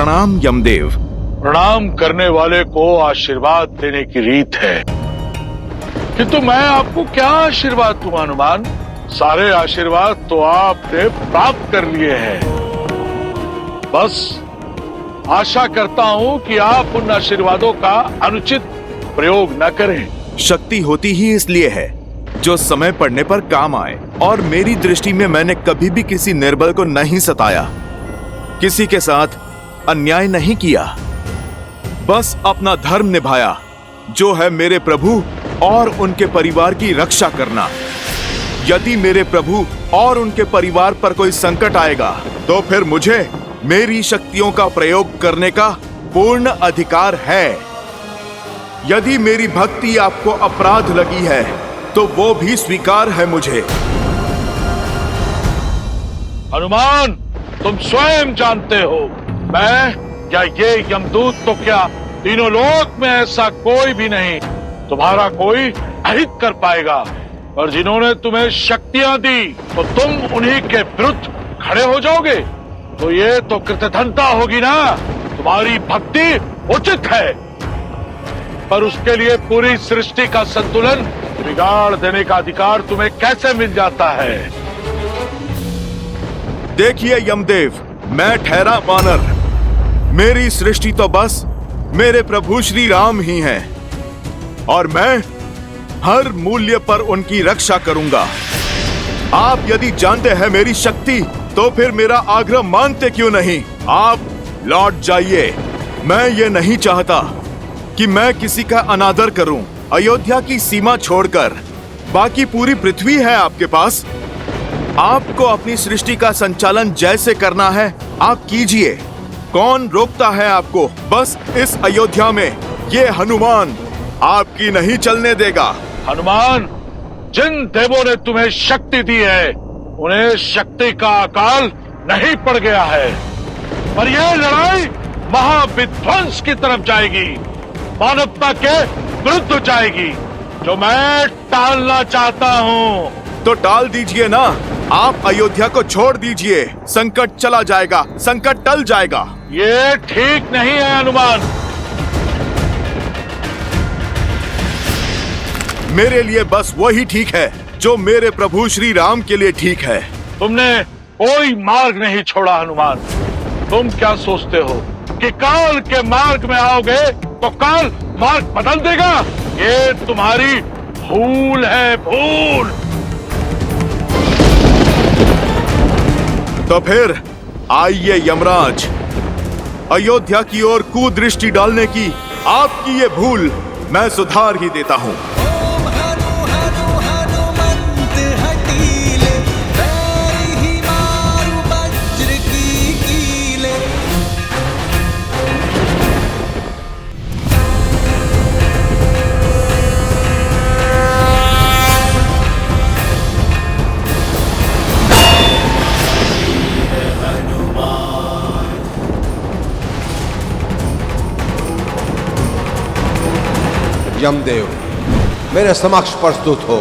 प्रणाम यमदेव। प्रणाम करने वाले को आशीर्वाद देने की रीत है, किंतु मैं आपको क्या आशीर्वाद दूं हनुमान? सारे आशीर्वाद तो आपने प्राप्त कर लिए हैं। बस आशा करता हूं कि आप उन आशीर्वादों का अनुचित प्रयोग न करें। शक्ति होती ही इसलिए है जो समय पड़ने पर काम आए, और मेरी दृष्टि में मैंने कभी भी किसी निर्बल को नहीं सताया, किसी के साथ अन्याय नहीं किया, बस अपना धर्म निभाया, जो है मेरे प्रभु और उनके परिवार की रक्षा करना। यदि मेरे प्रभु और उनके परिवार पर कोई संकट आएगा तो फिर मुझे मेरी शक्तियों का प्रयोग करने का पूर्ण अधिकार है। यदि मेरी भक्ति आपको अपराध लगी है तो वो भी स्वीकार है मुझे। हनुमान, तुम स्वयं जानते हो, मैं या ये यमदूत तो क्या, तीनों लोक में ऐसा कोई भी नहीं तुम्हारा कोई अहित कर पाएगा। और जिन्होंने तुम्हें शक्तियां दी तो तुम उन्हीं के विरुद्ध खड़े हो जाओगे, तो ये तो कृतघ्नता होगी ना। तुम्हारी भक्ति उचित है, पर उसके लिए पूरी सृष्टि का संतुलन बिगाड़ देने का अधिकार तुम्हें कैसे मिल जाता है? देखिए यमदेव, मैं ठहरा वानर, मेरी सृष्टि तो बस मेरे प्रभु श्री राम ही हैं, और मैं हर मूल्य पर उनकी रक्षा करूंगा। आप यदि जानते हैं मेरी शक्ति तो फिर मेरा आग्रह मानते क्यों नहीं? आप लौट जाइए। मैं ये नहीं चाहता कि मैं किसी का अनादर करूं। अयोध्या की सीमा छोड़कर बाकी पूरी पृथ्वी है आपके पास। आपको अपनी सृष्टि का संचालन जैसे करना है आप कीजिए, कौन रोकता है आपको? बस इस अयोध्या में ये हनुमान आपकी नहीं चलने देगा। हनुमान, जिन देवों ने तुम्हें शक्ति दी है उन्हें शक्ति का अकाल नहीं पड़ गया है, पर यह लड़ाई महाविध्वंस की तरफ जाएगी, मानवता के विरुद्ध जाएगी, जो मैं टालना चाहता हूँ। तो टाल दीजिए ना, आप अयोध्या को छोड़ दीजिए, संकट चला जाएगा, संकट टल जाएगा। ये ठीक नहीं है हनुमान। मेरे लिए बस वही ठीक है जो मेरे प्रभु श्री राम के लिए ठीक है। तुमने कोई मार्ग नहीं छोड़ा हनुमान। तुम क्या सोचते हो कि काल के मार्ग में आओगे तो काल मार्ग बदल देगा? ये तुम्हारी भूल है, भूल। तो फिर आइए यमराज, अयोध्या की ओर कुदृष्टि डालने की आपकी ये भूल मैं सुधार ही देता हूँ। यमदेव, मेरे समक्ष प्रस्तुत हो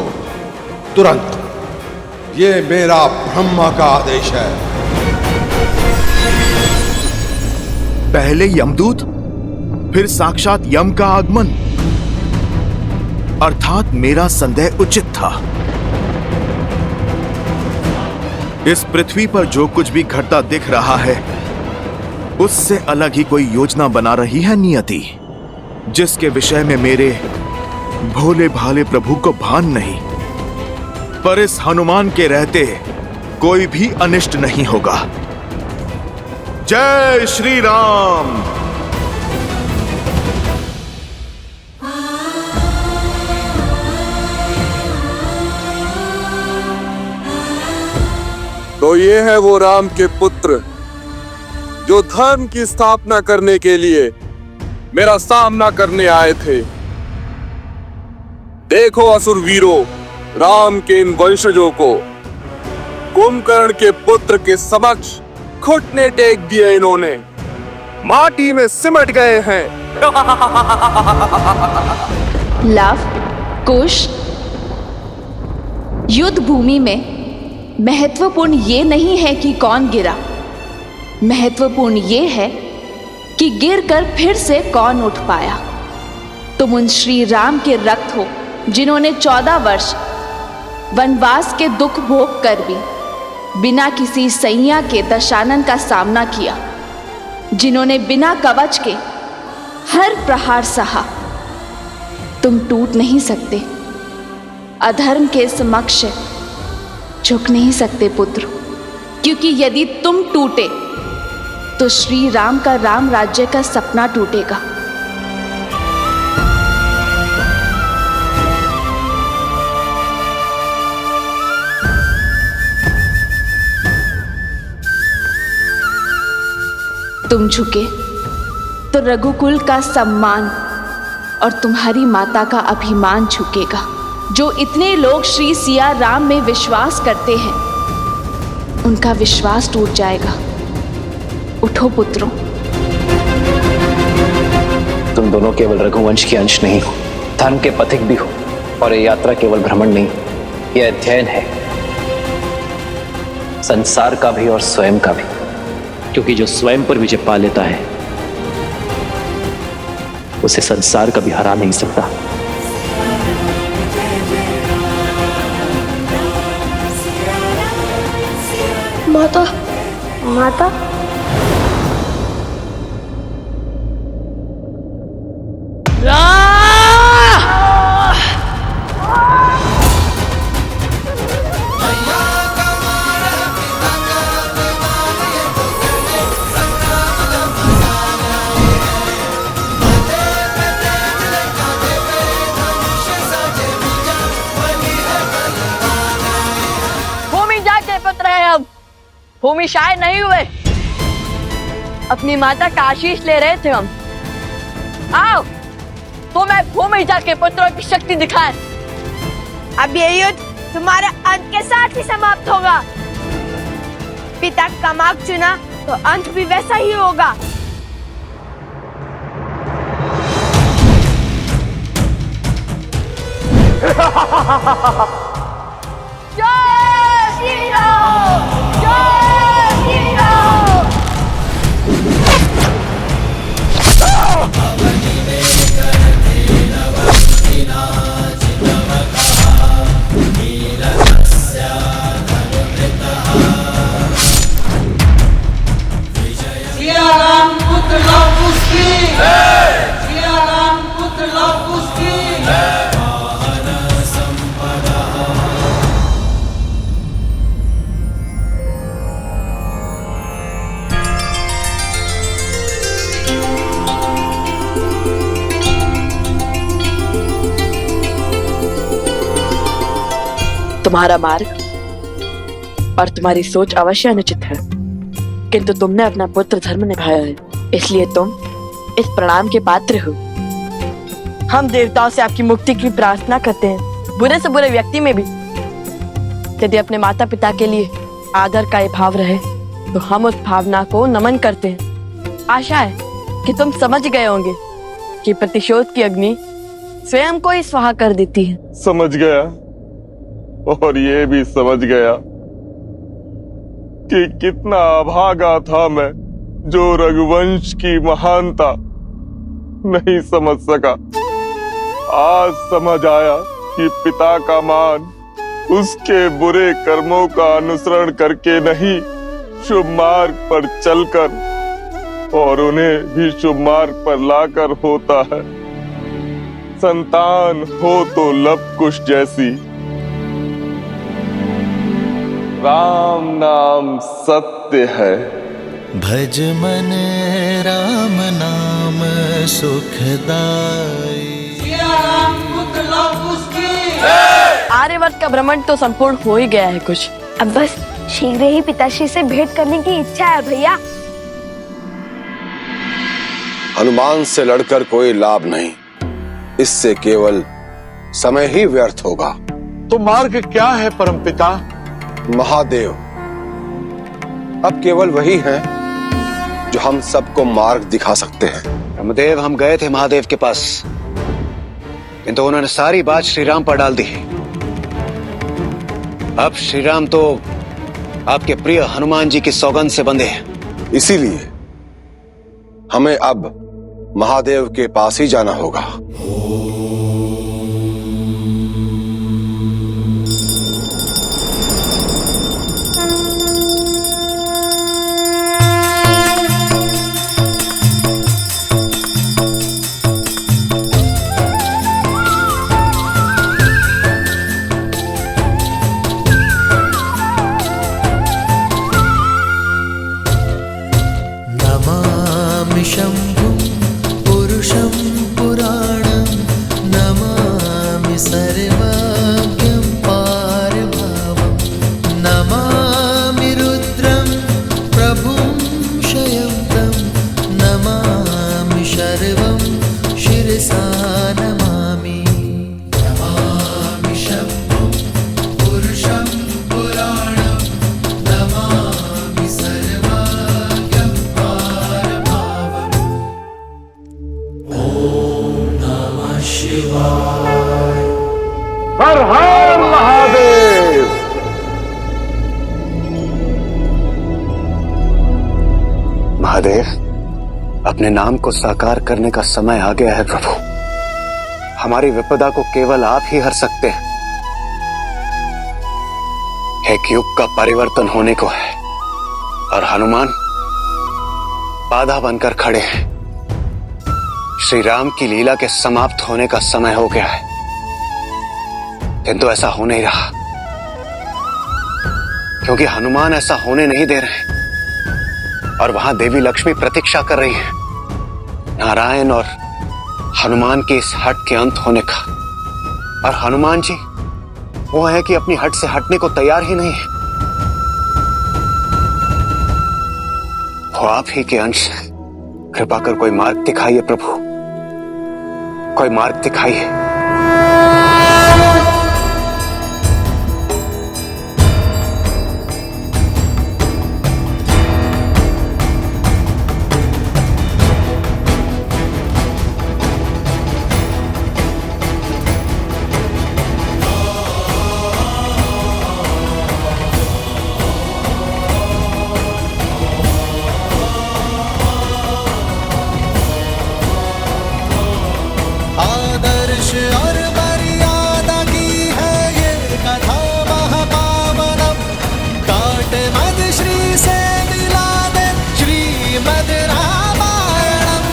तुरंत। ये मेरा ब्रह्मा का आदेश है। पहले यमदूत, फिर साक्षात यम का आगमन, अर्थात मेरा संदेह उचित था। इस पृथ्वी पर जो कुछ भी घटता दिख रहा है उससे अलग ही कोई योजना बना रही है नियति, जिसके विषय में मेरे भोले भाले प्रभु को भान नहीं। पर इस हनुमान के रहते कोई भी अनिष्ट नहीं होगा। जय श्री राम। तो ये है वो राम के पुत्र जो धर्म की स्थापना करने के लिए मेरा सामना करने आए थे। देखो असुर वीरों, राम के इन वंशजों को कुंभकर्ण के पुत्र के समक्ष घुटने टेक दिए, इन्होंने माटी में सिमट गए हैं। लव, कुश, युद्ध भूमि में महत्वपूर्ण ये नहीं है कि कौन गिरा, महत्वपूर्ण ये है कि गिरकर फिर से कौन उठ पाया। तुम उन श्री राम के रक्त हो जिन्होंने 14 वर्ष वनवास के दुख भोग कर भी बिना किसी सैया के दशानन का सामना किया, जिन्होंने बिना कवच के हर प्रहार सहा। तुम टूट नहीं सकते, अधर्म के समक्ष झुक नहीं सकते पुत्र, क्योंकि यदि तुम टूटे तो श्री राम का राम राज्य का सपना टूटेगा। तुम झुके तो रघुकुल का सम्मान और तुम्हारी माता का अभिमान झुकेगा। जो इतने लोग श्री सिया राम में विश्वास करते हैं, उनका विश्वास टूट जाएगा। उठो पुत्रों। तुम दोनों केवल रघुवंश के अंश नहीं हो, धर्म के पथिक भी हो। और ये यात्रा केवल भ्रमण नहीं, यह अध्ययन है, संसार का भी और स्वयं का भी। क्योंकि जो स्वयं पर विजय पा लेता है, उसे संसार कभी हरा नहीं सकता। माता, माता, भूमि शायद नहीं हुए, अपनी माता का आशीष ले रहे थे हम। आओ तो मैं भूमि जाके पुत्रों की शक्ति दिखाए। अब ये युद्ध तुम्हारे अंत के साथ ही समाप्त होगा। पिता का मार्ग चुना तो अंत भी वैसा ही होगा। जय श्री राम, तुम्हारा मार्ग और तुम्हारी सोच अवश्य अनुचित है, किंतु तुमने अपना पुत्र धर्म निभाया है, इसलिए तुम इस प्रणाम के पात्र हो। हम देवताओं से आपकी मुक्ति की प्रार्थना करते हैं, बुरे से बुरे व्यक्ति में भी। यदि अपने माता पिता के लिए आदर का ये भाव रहे तो हम उस भावना को नमन करते हैं। आशा है कि तुम समझ गए होंगे कि प्रतिशोध की अग्नि स्वयं को ही स्वाहा कर देती है। समझ गया, और ये भी समझ गया कि कितना अभागा था मैं, जो रघुवंश की महानता नहीं समझ सका। आज समझ आया कि पिता का मान उसके बुरे कर्मों का अनुसरण करके नहीं, शुभ मार्ग पर चलकर और उन्हें भी शुभ मार्ग पर लाकर होता है। संतान हो तो लव कुश जैसी, राम नाम सत्य है। भज मन राम नाम सुखदाई। आर्यवर्त का भ्रमण तो संपूर्ण हो ही गया है कुछ। अब बस शीघ्र ही पिताश्री से भेंट करने की इच्छा है भैया। हनुमान से लड़कर कोई लाभ नहीं, इससे केवल समय ही व्यर्थ होगा। तो मार्ग क्या है परमपिता? महादेव अब केवल वही है जो हम सबको मार्ग दिखा सकते हैं। रामदेव, हम गए थे महादेव के पास, किंतु तो उन्होंने सारी बात श्री राम पर डाल दी है। अब श्री राम तो आपके प्रिय हनुमान जी की सौगंध से बंधे हैं। इसीलिए हमें अब महादेव के पास ही जाना होगा। नमामि शम्भुं पुरुषं पुराणं नमामि सर्वज्ञं पारभावं नमामि रुद्रं प्रभुं शयन्तं नमामि शर्वं शिरसा नमामि। नमामि शम्भुं पुरुषं पुराणं नमामि सर्वज्ञं पारभावम्। ॐ नमः शिवाय। हर हर महादेव। महादेव, अपने नाम को साकार करने का समय आ गया है प्रभु। हमारी विपदा को केवल आप ही हर सकते हैं। एक युग का परिवर्तन होने को है और हनुमान बाधा बनकर खड़े हैं। श्री राम की लीला के समाप्त होने का समय हो गया है, किंतु ऐसा हो नहीं रहा, क्योंकि हनुमान ऐसा होने नहीं दे रहे और वहां देवी लक्ष्मी प्रतीक्षा कर रही है नारायण और हनुमान के इस हट के अंत होने का। और हनुमान जी वो है कि अपनी हट से हटने को तैयार ही नहीं है। वो आप ही के अंश हैं। कृपा कर कोई मार्ग दिखाइए प्रभु, कोई मार्ग दिखाइए। आदर्श और मर्यादा की है ये कथा महापावनम। काट मद श्री से मिला दे श्रीमद रामायणम।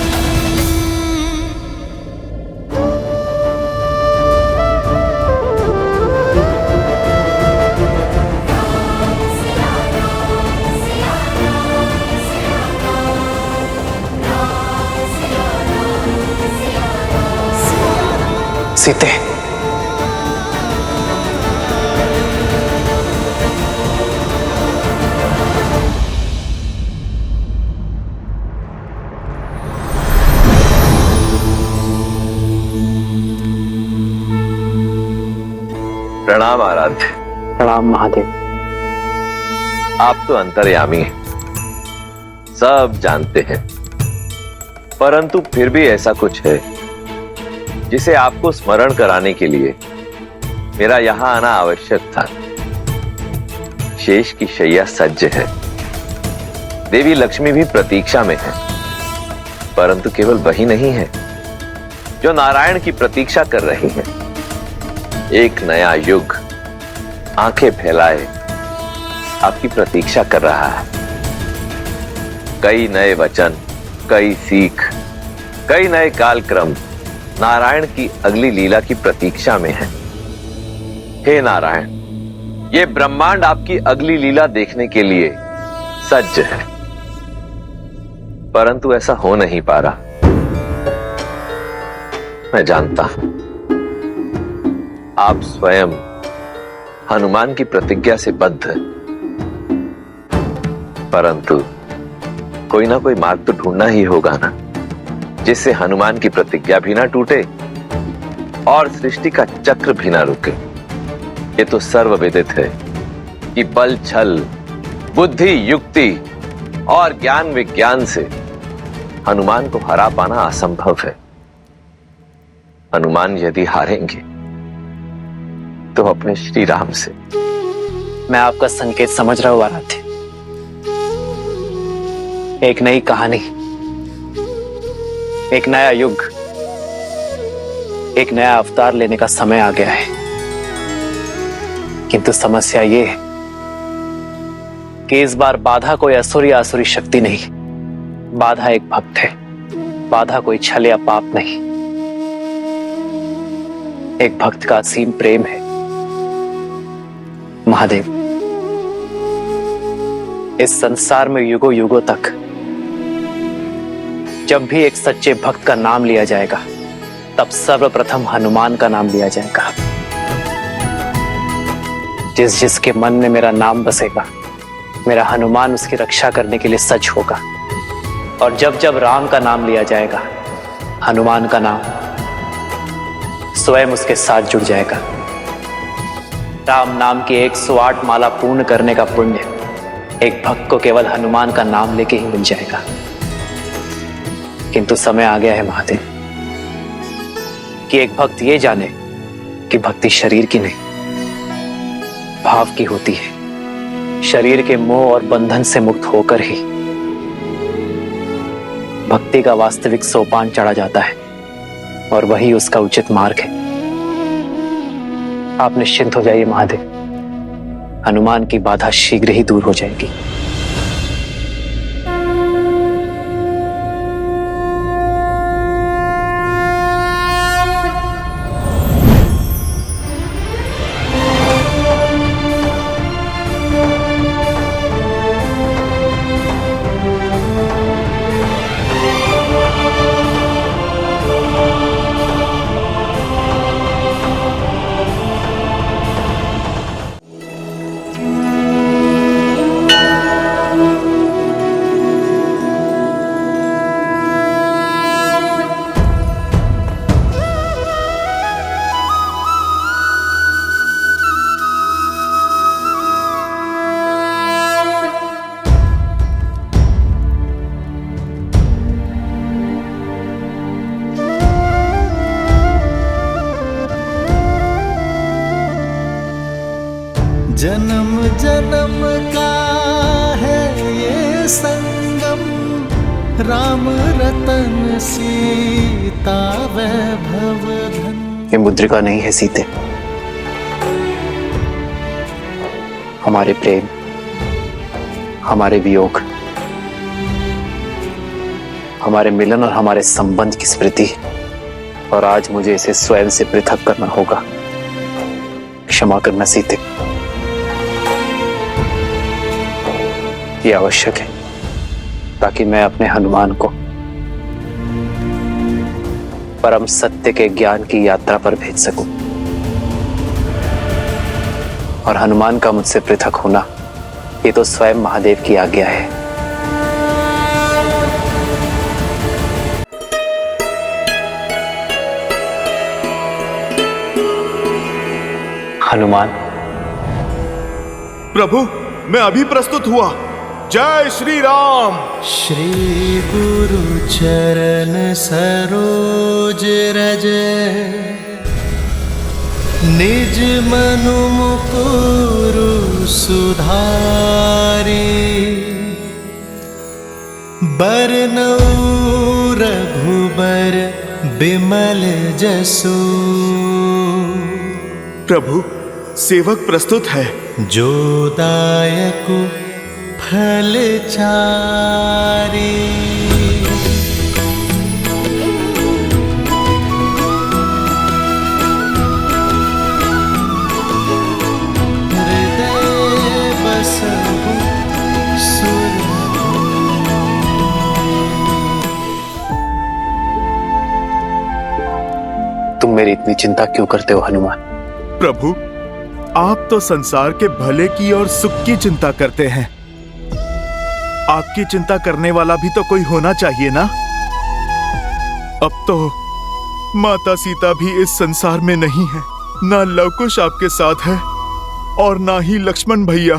सीते, प्रणाम आराध्य। प्रणाम महादेव। आप तो अंतर्यामी हैं, सब जानते हैं, परंतु फिर भी ऐसा कुछ है जिसे आपको स्मरण कराने के लिए मेरा यहां आना आवश्यक था। शेष की शैया सज्ज है, देवी लक्ष्मी भी प्रतीक्षा में है, परंतु केवल वही नहीं है जो नारायण की प्रतीक्षा कर रही है। एक नया युग आंखें फैलाए आपकी प्रतीक्षा कर रहा है। कई नए वचन, कई सीख, कई नए कालक्रम नारायण की अगली लीला की प्रतीक्षा में है। हे नारायण, ये ब्रह्मांड आपकी अगली लीला देखने के लिए सज्ज है, परंतु ऐसा हो नहीं पा रहा। मैं जानता हूं आप स्वयं हनुमान की प्रतिज्ञा से बद्ध हैं, परंतु कोई ना कोई मार्ग तो ढूंढना ही होगा ना, जिससे हनुमान की प्रतिज्ञा भी ना टूटे और सृष्टि का चक्र भी ना रुके। ये तो सर्वविदित है कि बल, छल, बुद्धि, युक्ति और ज्ञान विज्ञान से हनुमान को हरा पाना असंभव है। हनुमान यदि हारेंगे तो अपने श्री राम से। मैं आपका संकेत समझ रहा हूं आराध्य। एक नई कहानी एक नया युग, एक नया अवतार लेने का समय आ गया है। किंतु समस्या ये है कि इस बार बाधा कोई असुर या असुरी शक्ति नहीं, बाधा एक भक्त है। बाधा कोई छल या पाप नहीं, एक भक्त का असीम प्रेम है। महादेव, इस संसार में युगों युगों तक जब भी एक सच्चे भक्त का नाम लिया जाएगा, तब सर्वप्रथम हनुमान का नाम लिया जाएगा। जिसके मन में मेरा नाम बसेगा, मेरा हनुमान उसकी रक्षा करने के लिए सच होगा। और जब जब राम का नाम लिया जाएगा, हनुमान का नाम स्वयं उसके साथ जुड़ जाएगा। राम नाम की 108 माला पूर्ण करने का पुण्य एक भक्त को केवल हनुमान का नाम लेके ही मिल जाएगा। किंतु समय आ गया है महादेव कि एक भक्त ये जाने कि भक्ति शरीर की नहीं, भाव की होती है। शरीर के मोह और बंधन से मुक्त होकर ही भक्ति का वास्तविक सोपान चढ़ा जाता है, और वही उसका उचित मार्ग है। आप निश्चिंत हो जाइए महादेव, हनुमान की बाधा शीघ्र ही दूर हो जाएगी। जन्म जन्म का है ये संगम, राम रतन सीता वैभव धन। ये मुद्रिका नहीं है सीते, हमारे प्रेम, हमारे वियोग, हमारे मिलन और हमारे संबंध की स्मृति, और आज मुझे इसे स्वयं से पृथक करना होगा। क्षमा करना सीते, ये आवश्यक है ताकि मैं अपने हनुमान को परम सत्य के ज्ञान की यात्रा पर भेज सकूं। और हनुमान का मुझसे पृथक होना, ये तो स्वयं महादेव की आज्ञा है। हनुमान। प्रभु, मैं अभी प्रस्तुत हुआ। जय श्री राम। श्री गुरु चरण सरोज रज, निज मनु मुकुरु सुधारी। बरनउँ रघुबर बिमल जसु। प्रभु, सेवक प्रस्तुत है। जो दायक फल चारी। हृदय बसहु सुरभु। तुम मेरी इतनी चिंता क्यों करते हो हनुमान? प्रभु, आप तो संसार के भले की और सुख की चिंता करते हैं। आपकी चिंता करने वाला भी तो कोई होना चाहिए ना। अब तो माता सीता भी इस संसार में नहीं है, ना लवकुश आपके साथ है और ना ही लक्ष्मण भैया।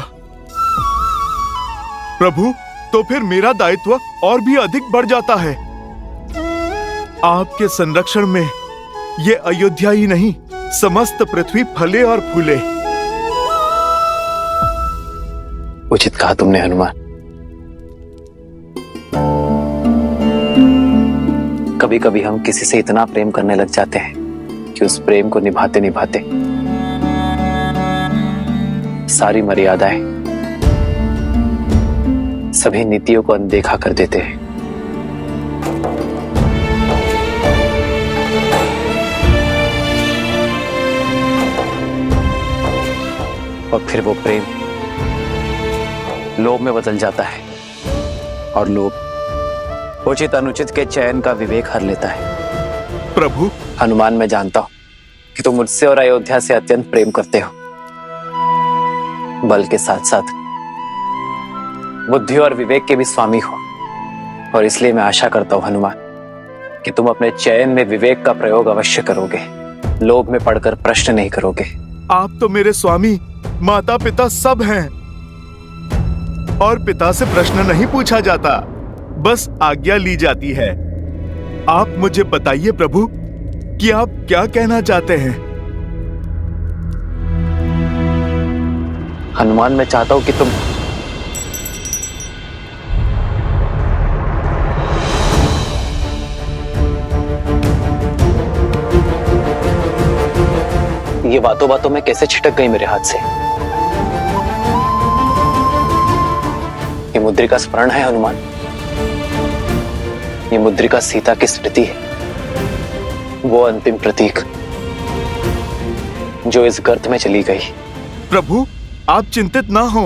प्रभु, तो फिर मेरा दायित्व और भी अधिक बढ़ जाता है। आपके संरक्षण में ये अयोध्या ही नहीं, समस्त पृथ्वी फले और फूले। उचित कहा तुमने हनुमान। कभी कभी हम किसी से इतना प्रेम करने लग जाते हैं कि उस प्रेम को निभाते निभाते सारी मर्यादाएं, सभी नीतियों को अनदेखा कर देते हैं। और फिर वो प्रेम लोभ में बदल जाता है, और लोभ उचित अनुचित के चयन का विवेक हर लेता है। प्रभु, हनुमान, मैं जानता हूं कि तुम मुझसे और अयोध्या से अत्यंत प्रेम करते हो, बल के साथ साथ बुद्धि और विवेक के भी स्वामी हो, और इसलिए मैं आशा करता हूं हनुमान कि तुम अपने चयन में विवेक का प्रयोग अवश्य करोगे, लोभ में पड़कर प्रश्न नहीं करोगे। आप तो मेरे स्वामी, माता पिता सब हैं, और पिता से प्रश्न नहीं पूछा जाता, बस आज्ञा ली जाती है। आप मुझे बताइए प्रभु कि आप क्या कहना चाहते हैं। हनुमान, मैं चाहता हूं कि तुम ये बातों बातों में कैसे छिटक गई मेरे हाथ से। ये मुद्रिका स्मरण है हनुमान, ये मुद्रिका सीता की स्मृति है, वो अंतिम प्रतीक जो इस गर्त में चली गई। प्रभु, आप चिंतित ना हो,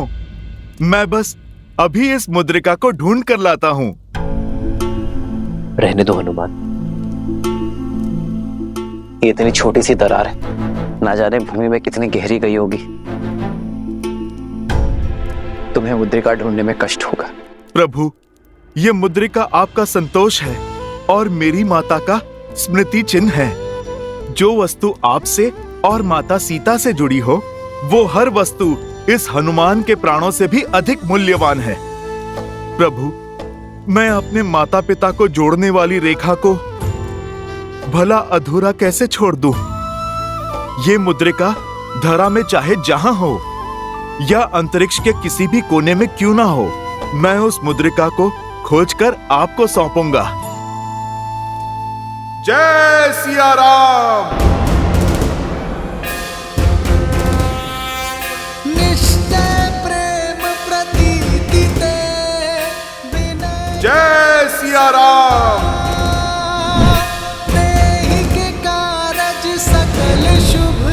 मैं बस अभी इस मुद्रिका को ढूंढ कर लाता हूं। रहने दो हनुमान, ये इतनी छोटी सी दरार है, ना जाने भूमि में कितनी गहरी गई होगी। तुम्हें मुद्रिका ढूंढने में कष्ट होगा। प्रभु, ये मुद्रिका आपका संतोष है और मेरी माता का स्मृति चिन्ह है। जो वस्तु आपसे और माता सीता से जुड़ी हो, वो हर वस्तु इस हनुमान के प्राणों से भी अधिक मूल्यवान है। प्रभु, मैं अपने माता पिता को जोड़ने वाली रेखा को भला अधूरा कैसे छोड़ दूं? ये मुद्रिका धरा में चाहे जहां हो या अंतरिक्ष के किसी भी कोने में क्यों ना हो, मैं उस मुद्रिका को खोजकर आपको सौंपूंगा। जय सिया राम। निश्चय प्रेम प्रतीति ते विनय। जय सिया राम। देहि के कारज सकल शुभ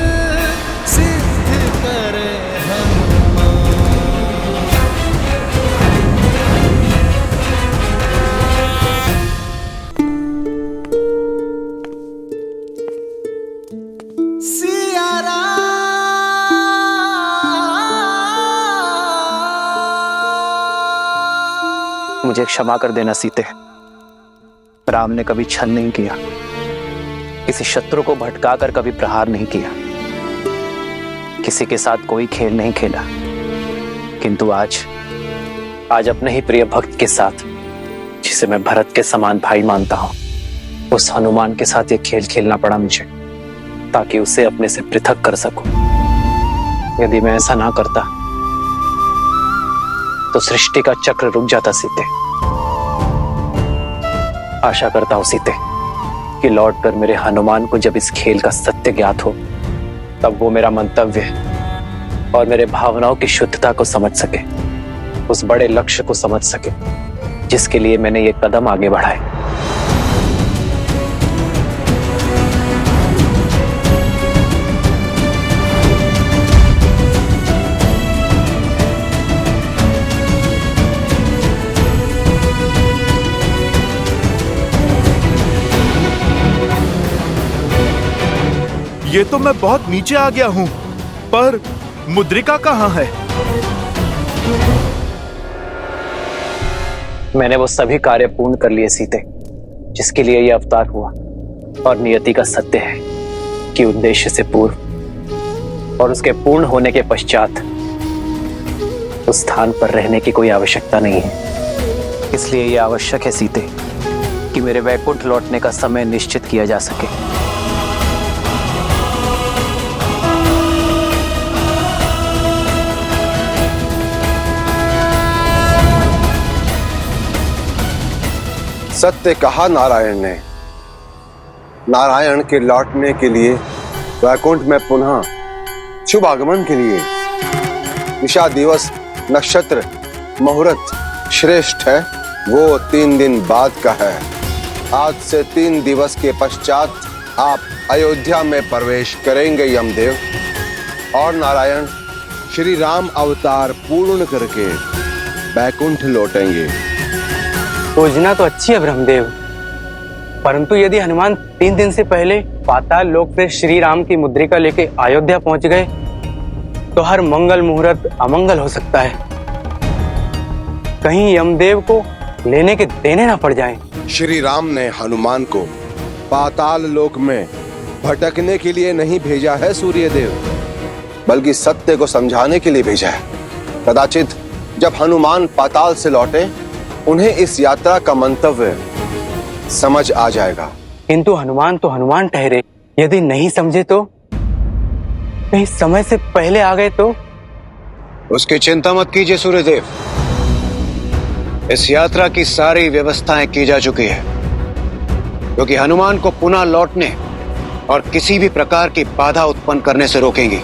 सिद्ध करे सिया राम। मुझे क्षमा कर देना सीते, राम ने कभी छल नहीं किया, किसी शत्रु को भटकाकर कभी प्रहार नहीं किया, किसी के साथ कोई खेल नहीं खेला, किंतु आज अपने ही प्रिय भक्त के साथ, जिसे मैं भरत के समान भाई मानता हूं, उस हनुमान के साथ ये खेल खेलना पड़ा मुझे, ताकि उसे अपने से पृथक कर सकूं। यदि मैं ऐसा ना करता तो सृष्टि का चक्र रुक जाता सीते। आशा करता हूं सीते कि लौटकर मेरे हनुमान को जब इस खेल का सत्य ज्ञात हो, तब वो मेरा मंतव्य और मेरे भावनाओं की शुद्धता को समझ सके, उस बड़े लक्ष्य को समझ सके जिसके लिए मैंने ये कदम आगे बढ़ाए। ये तो मैं बहुत नीचे आ गया हूं, पर मुद्रिका कहां है? मैंने वो सभी कार्य पूर्ण कर लिए सीते, जिसके लिए यह अवतार हुआ, और नियति का सत्य है कि उद्देश्य से पूर्व और उसके पूर्ण होने के पश्चात उस स्थान पर रहने की कोई आवश्यकता नहीं है। इसलिए यह आवश्यक है सीते कि मेरे वैकुंठ लौटने का समय निश्चित किया जा सके। सत्य कहा नारायण ने, नारायण के लौटने के लिए वैकुंठ में पुनः शुभ आगमन के लिए दिशा, दिवस, नक्षत्र, मुहूर्त श्रेष्ठ है वो 3 दिन बाद का है। आज से 3 दिवस के पश्चात आप अयोध्या में प्रवेश करेंगे यमदेव, और नारायण श्री राम अवतार पूर्ण करके वैकुंठ लौटेंगे। योजना तो अच्छी है ब्रह्मदेव, परंतु यदि हनुमान 3 दिन से पहले पाताल लोक से श्री राम की मुद्रिका लेके अयोध्या पहुंच गए तो हर मंगल मुहूर्त अमंगल हो सकता है। कहीं यमदेव को लेने के देने ना पड़ जाएं। श्री राम ने हनुमान को पाताल लोक में भटकने के लिए नहीं भेजा है सूर्यदेव, बल्कि सत्य को समझाने के लिए भेजा है। कदाचित जब हनुमान पाताल से लौटे उन्हें इस यात्रा का मंतव्य समझ आ जाएगा। किंतु हनुमान तो हनुमान ठहरे, यदि नहीं समझे तो, कहीं समय से पहले आ गए तो? उसकी चिंता मत कीजिए सूर्यदेव, इस यात्रा की सारी व्यवस्थाएं की जा चुकी है, क्योंकि हनुमान को पुनः लौटने और किसी भी प्रकार की बाधा उत्पन्न करने से रोकेंगी।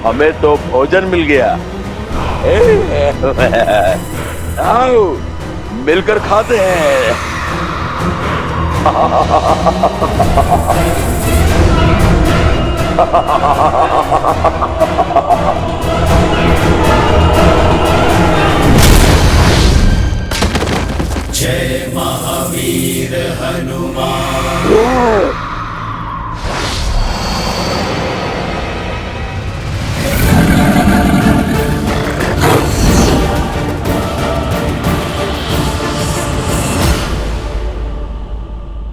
हमें तो भोजन मिल गया। आओ मिलकर खाते हैं। जय महावीर हनुमान।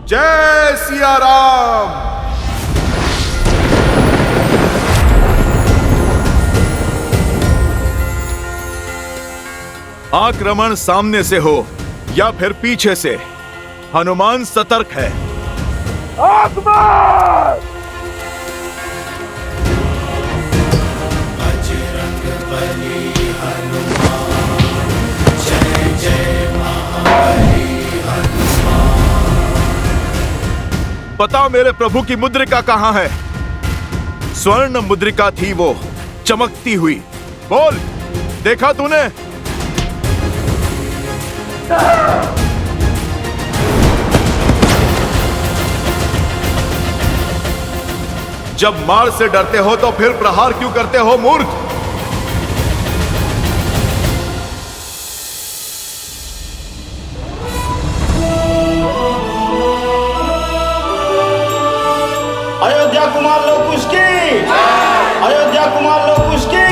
जय सिया राम। आक्रमण सामने से हो या फिर पीछे से, हनुमान सतर्क है। आगमन! बजरंग बली हनुमान, जय जय महाबली हनुमान। बता मेरे प्रभु की मुद्रिका कहां है? स्वर्ण मुद्रिका थी वो, चमकती हुई। बोल, देखा तूने? जब मार से डरते हो तो फिर प्रहार क्यों करते हो मूर्ख? अयोध्या कुमार लोकुश की, अयोध्या कुमार लोकुश की,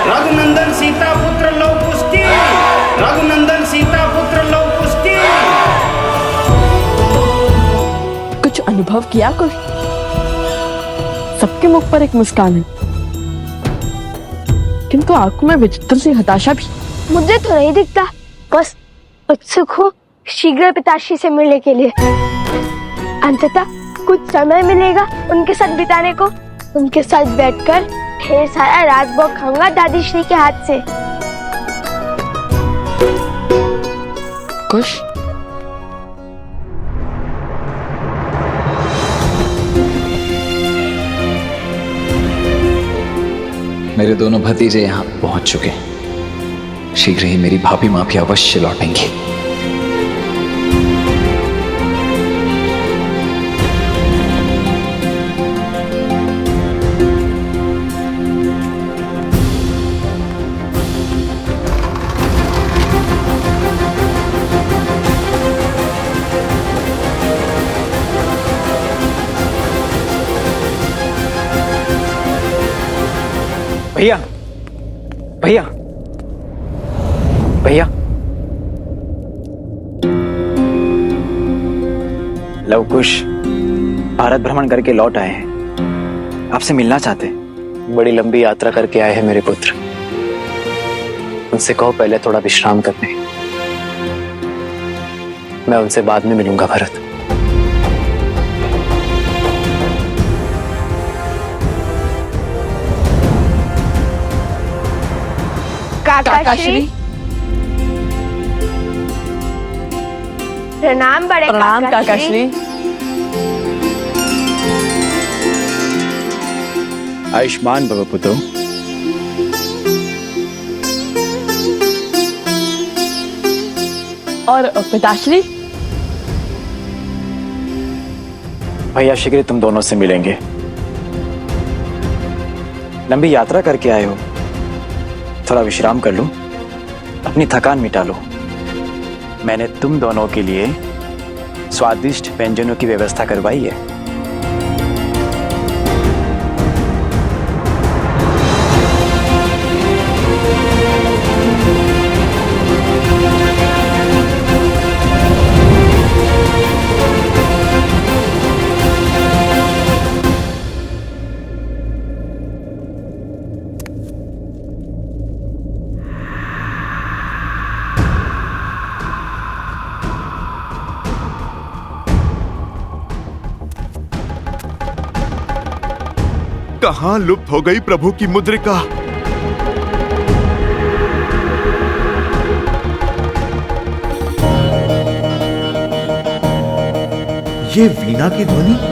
रघुनंदन सीता पुत्र लोकुश की, रघुनंदन सीता पुत्र लोकुश की। कुछ अनुभव किया कोई? सबके मुख पर एक मुस्कान है, किंतु आंखों में विचित्र सी हताशा भी। मुझे तो नहीं दिखता, बस उत्सुक हूँ शीघ्र पिताश्री से मिलने के लिए। अंततः कुछ समय मिलेगा उनके साथ बिताने को। उनके साथ बैठकर ढेर सारा राजभोग खाऊंगा दादी श्री के हाथ से। कुश, मेरे दोनों भतीजे यहाँ पहुंच चुके। शीघ्र ही मेरी भाभी माँ भी अवश्य लौटेंगी। भैया, भैया, भैया, लवकुश भारत भ्रमण करके लौट आए हैं, आपसे मिलना चाहते हैं। बड़ी लंबी यात्रा करके आए हैं मेरे पुत्र, उनसे कहो पहले थोड़ा विश्राम करने, मैं उनसे बाद में मिलूंगा भरत। काकाश्री, प्रणाम बड़े प्रणाम काकाश्री। आयुष्मान भव पुत्रो। और पिताश्री? भैया शीघ्र तुम दोनों से मिलेंगे। लंबी यात्रा करके आए हो, थोड़ा विश्राम कर लो, अपनी थकान मिटा लो। मैंने तुम दोनों के लिए स्वादिष्ट व्यंजनों की व्यवस्था करवाई है। कहां लुप्त हो गई प्रभु की मुद्रिका? ये वीणा की ध्वनि?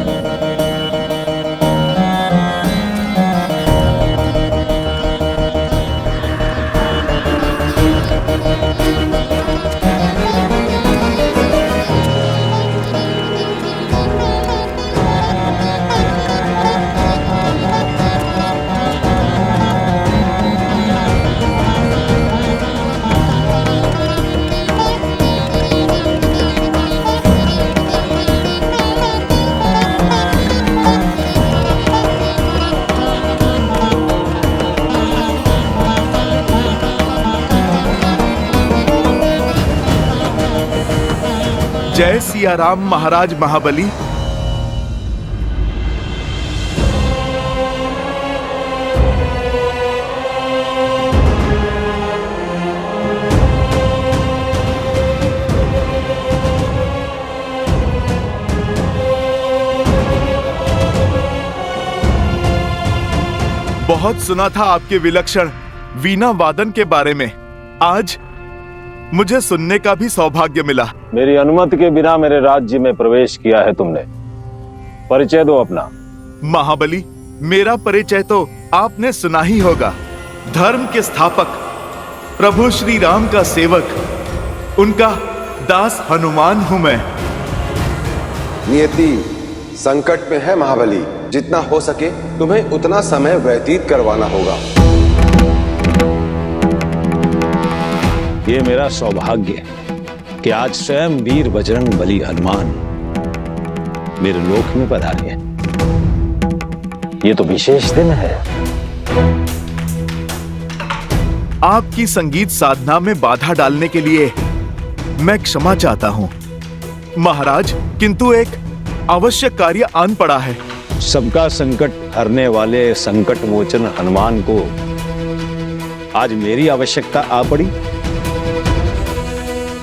जय सिया राम महाराज महाबली। बहुत सुना था आपके विलक्षण वीणा वादन के बारे में, आज मुझे सुनने का भी सौभाग्य मिला। मेरी अनुमति के बिना मेरे राज्य में प्रवेश किया है तुमने, परिचय दो अपना। महाबली, मेरा परिचय तो आपने सुना ही होगा। धर्म के स्थापक प्रभु श्री राम का सेवक, उनका दास हनुमान हूं मैं। नियति संकट में है महाबली, जितना हो सके तुम्हें उतना समय व्यतीत करवाना होगा। ये मेरा सौभाग्य है कि आज स्वयं वीर बजरंग बली हनुमान मेरे लोक में पधारे हैं। ये तो विशेष दिन है। आपकी संगीत साधना में बाधा डालने के लिए मैं क्षमा चाहता हूं महाराज, किंतु एक आवश्यक कार्य आन पड़ा है। सबका संकट हरने वाले संकट मोचन हनुमान को आज मेरी आवश्यकता आ पड़ी,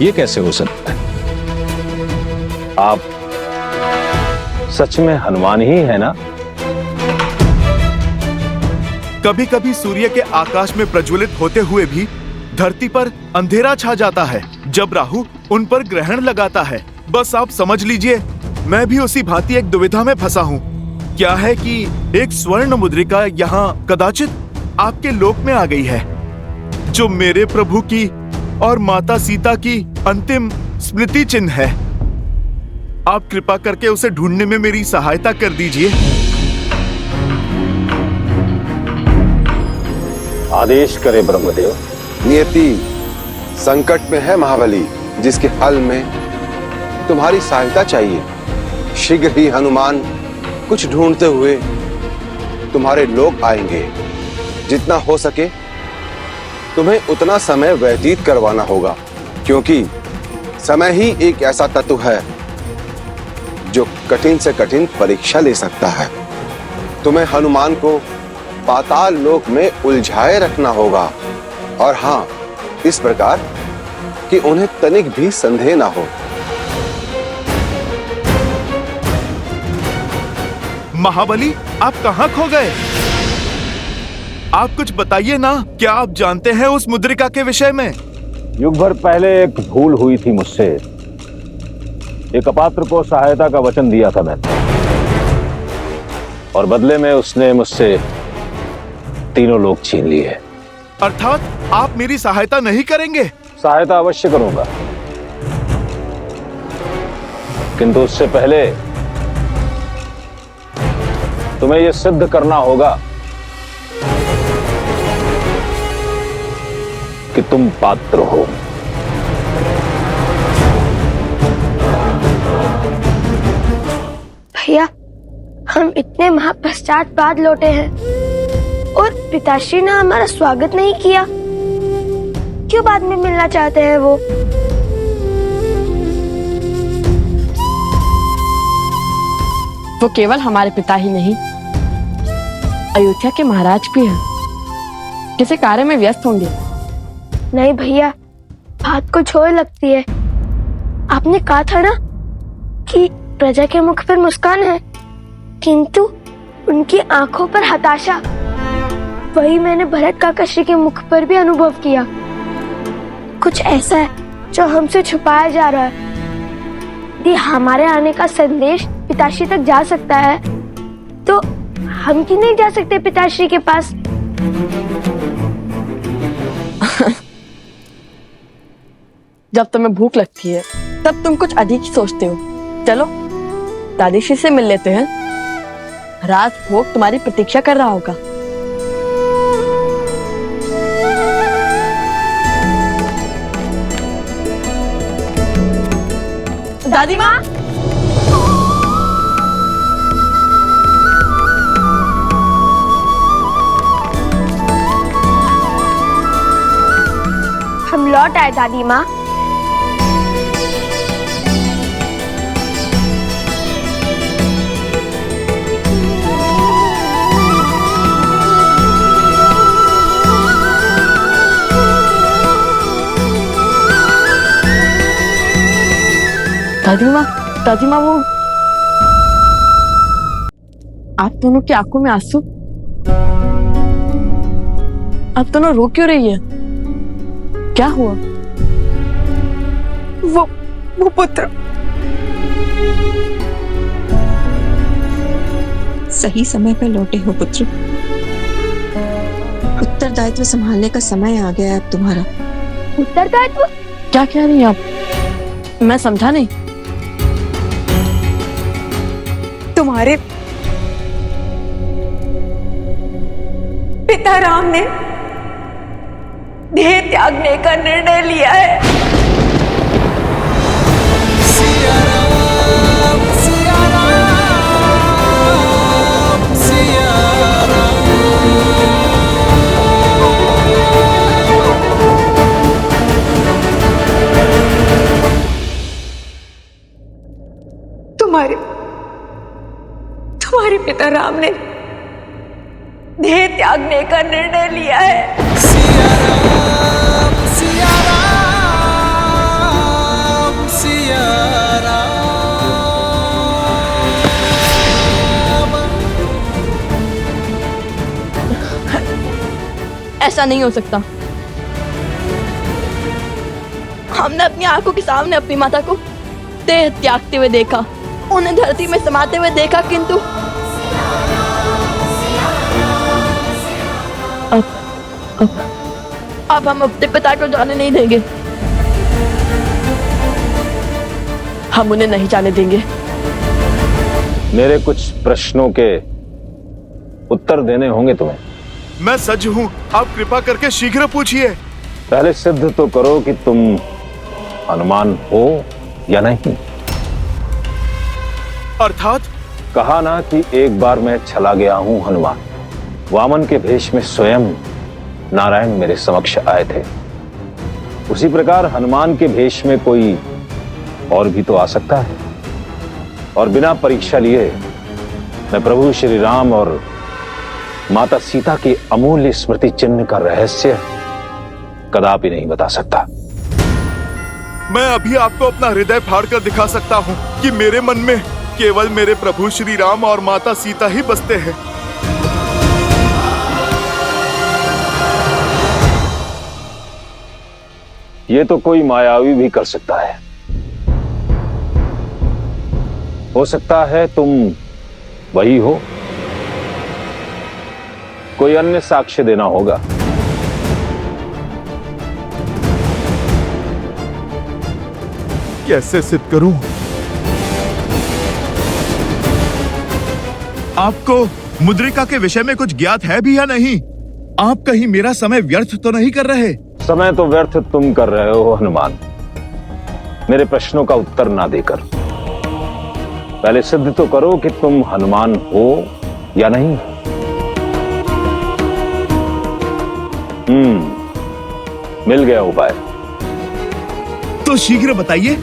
ये कैसे हो सकता है? आप सच में हनुमान ही है ना? कभी कभी सूर्य के आकाश में प्रज्वलित होते हुए भी धरती पर अंधेरा छा जाता है जब राहु उन पर ग्रहण लगाता है। बस आप समझ लीजिए, मैं भी उसी भांति एक दुविधा में फंसा हूँ। क्या है कि एक स्वर्ण मुद्रिका यहाँ कदाचित आपके लोक में आ गई है, जो मेरे प्रभु की और माता सीता की अंतिम स्मृति चिन्ह है। आप कृपा करके उसे ढूंढने में मेरी सहायता कर दीजिए। आदेश करे ब्रह्मदेव। नियति संकट में है महाबली, जिसके हल में तुम्हारी सहायता चाहिए। शीघ्र ही हनुमान कुछ ढूंढते हुए तुम्हारे लोक आएंगे। जितना हो सके तुम्हें उतना समय व्यतीत करवाना होगा, क्योंकि समय ही एक ऐसा तत्व है जो कठिन से कठिन परीक्षा ले सकता है। तुम्हें हनुमान को पाताल लोक में उलझाए रखना होगा, और हां, इस प्रकार कि उन्हें तनिक भी संदेह ना हो। महाबली, आप कहां खो गए? आप कुछ बताइए ना, क्या आप जानते हैं उस मुद्रिका के विषय में? युग भर पहले एक भूल हुई थी मुझसे। एक अपात्र को सहायता का वचन दिया था मैंने, और बदले में उसने मुझसे तीनों लोग छीन लिए। अर्थात आप मेरी सहायता नहीं करेंगे? सहायता अवश्य करूंगा, किंतु उससे पहले तुम्हें यह सिद्ध करना होगा कि तुम पात्र हो। भैया, हम इतने माह पश्चात बाद लौटे हैं और पिताश्री ने हमारा स्वागत नहीं किया। क्यों बाद में मिलना चाहते हैं वो? वो केवल हमारे पिता ही नहीं, अयोध्या के महाराज भी हैं। किसी कार्य में व्यस्त होंगे। नहीं भैया, बात कुछ और लगती है। आपने कहा था ना कि प्रजा के मुख पर मुस्कान है, किंतु उनकी आंखों पर हताशा। वही मैंने भरत काकाश्री के मुख पर भी अनुभव किया। कुछ ऐसा है जो हमसे छुपाया जा रहा है। यदि हमारे आने का संदेश पिताश्री तक जा सकता है, तो हम क्यों नहीं जा सकते पिताश्री के पास? जब तुम्हें भूख लगती है तब तुम कुछ अधिक ही सोचते हो। चलो दादीश्री से मिल लेते हैं। राज भोग तुम्हारी प्रतीक्षा कर रहा होगा। दादी माँ, हम लौट आए दादी माँ। दादी माँ वो आप दोनों की आंखों में आंसू। आप दोनों रो क्यों रही है? क्या हुआ? वो पुत्र सही समय पर लौटे हो पुत्र। उत्तरदायित्व संभालने का समय आ गया है अब तुम्हारा। उत्तरदायित्व? क्या कह रही हैं आप? मैं समझा नहीं। तुम्हारे पिता राम ने देह त्यागने का निर्णय लिया है। सिया राम, सिया राम, सिया तुम्हारे पिता राम ने देह त्यागने का निर्णय लिया है। सिया राम, सिया राम, सिया राम। ऐसा नहीं हो सकता। हमने अपनी आंखों के सामने अपनी माता को देह त्यागते हुए देखा, उन्हें धरती में समाते हुए देखा, किंतु अब हम अपने पिता को जाने नहीं देंगे। हम उन्हें नहीं जाने देंगे। मेरे कुछ प्रश्नों के उत्तर देने होंगे तुम्हें। मैं सज्ज हूं, आप कृपा करके शीघ्र पूछिए। पहले सिद्ध तो करो कि तुम हनुमान हो या नहीं। अर्थात? कहा ना कि एक बार मैं चला गया हूं हनुमान। वामन के भेष में स्वयं नारायण मेरे समक्ष आए थे। उसी प्रकार हनुमान के भेष में कोई और भी तो आ सकता है, और बिना परीक्षा लिए मैं प्रभु श्री राम और माता सीता की अमूल्य स्मृति चिन्ह का रहस्य कदापि नहीं बता सकता। मैं अभी आपको अपना हृदय फाड़कर दिखा सकता हूँ कि मेरे मन में केवल मेरे प्रभु श्री राम और माता सीता ही बसते हैं। ये तो कोई मायावी भी कर सकता है। हो सकता है तुम वही हो, कोई अन्य साक्ष्य देना होगा। कैसे सिद्ध करूं? आपको मुद्रिका के विषय में कुछ ज्ञात है भी या नहीं? आप कहीं मेरा समय व्यर्थ तो नहीं कर रहे? समय तो व्यर्थ तुम कर रहे हो हनुमान, मेरे प्रश्नों का उत्तर ना देकर। पहले सिद्ध तो करो कि तुम हनुमान हो या नहीं। मिल गया उपाय। तो शीघ्र बताइए।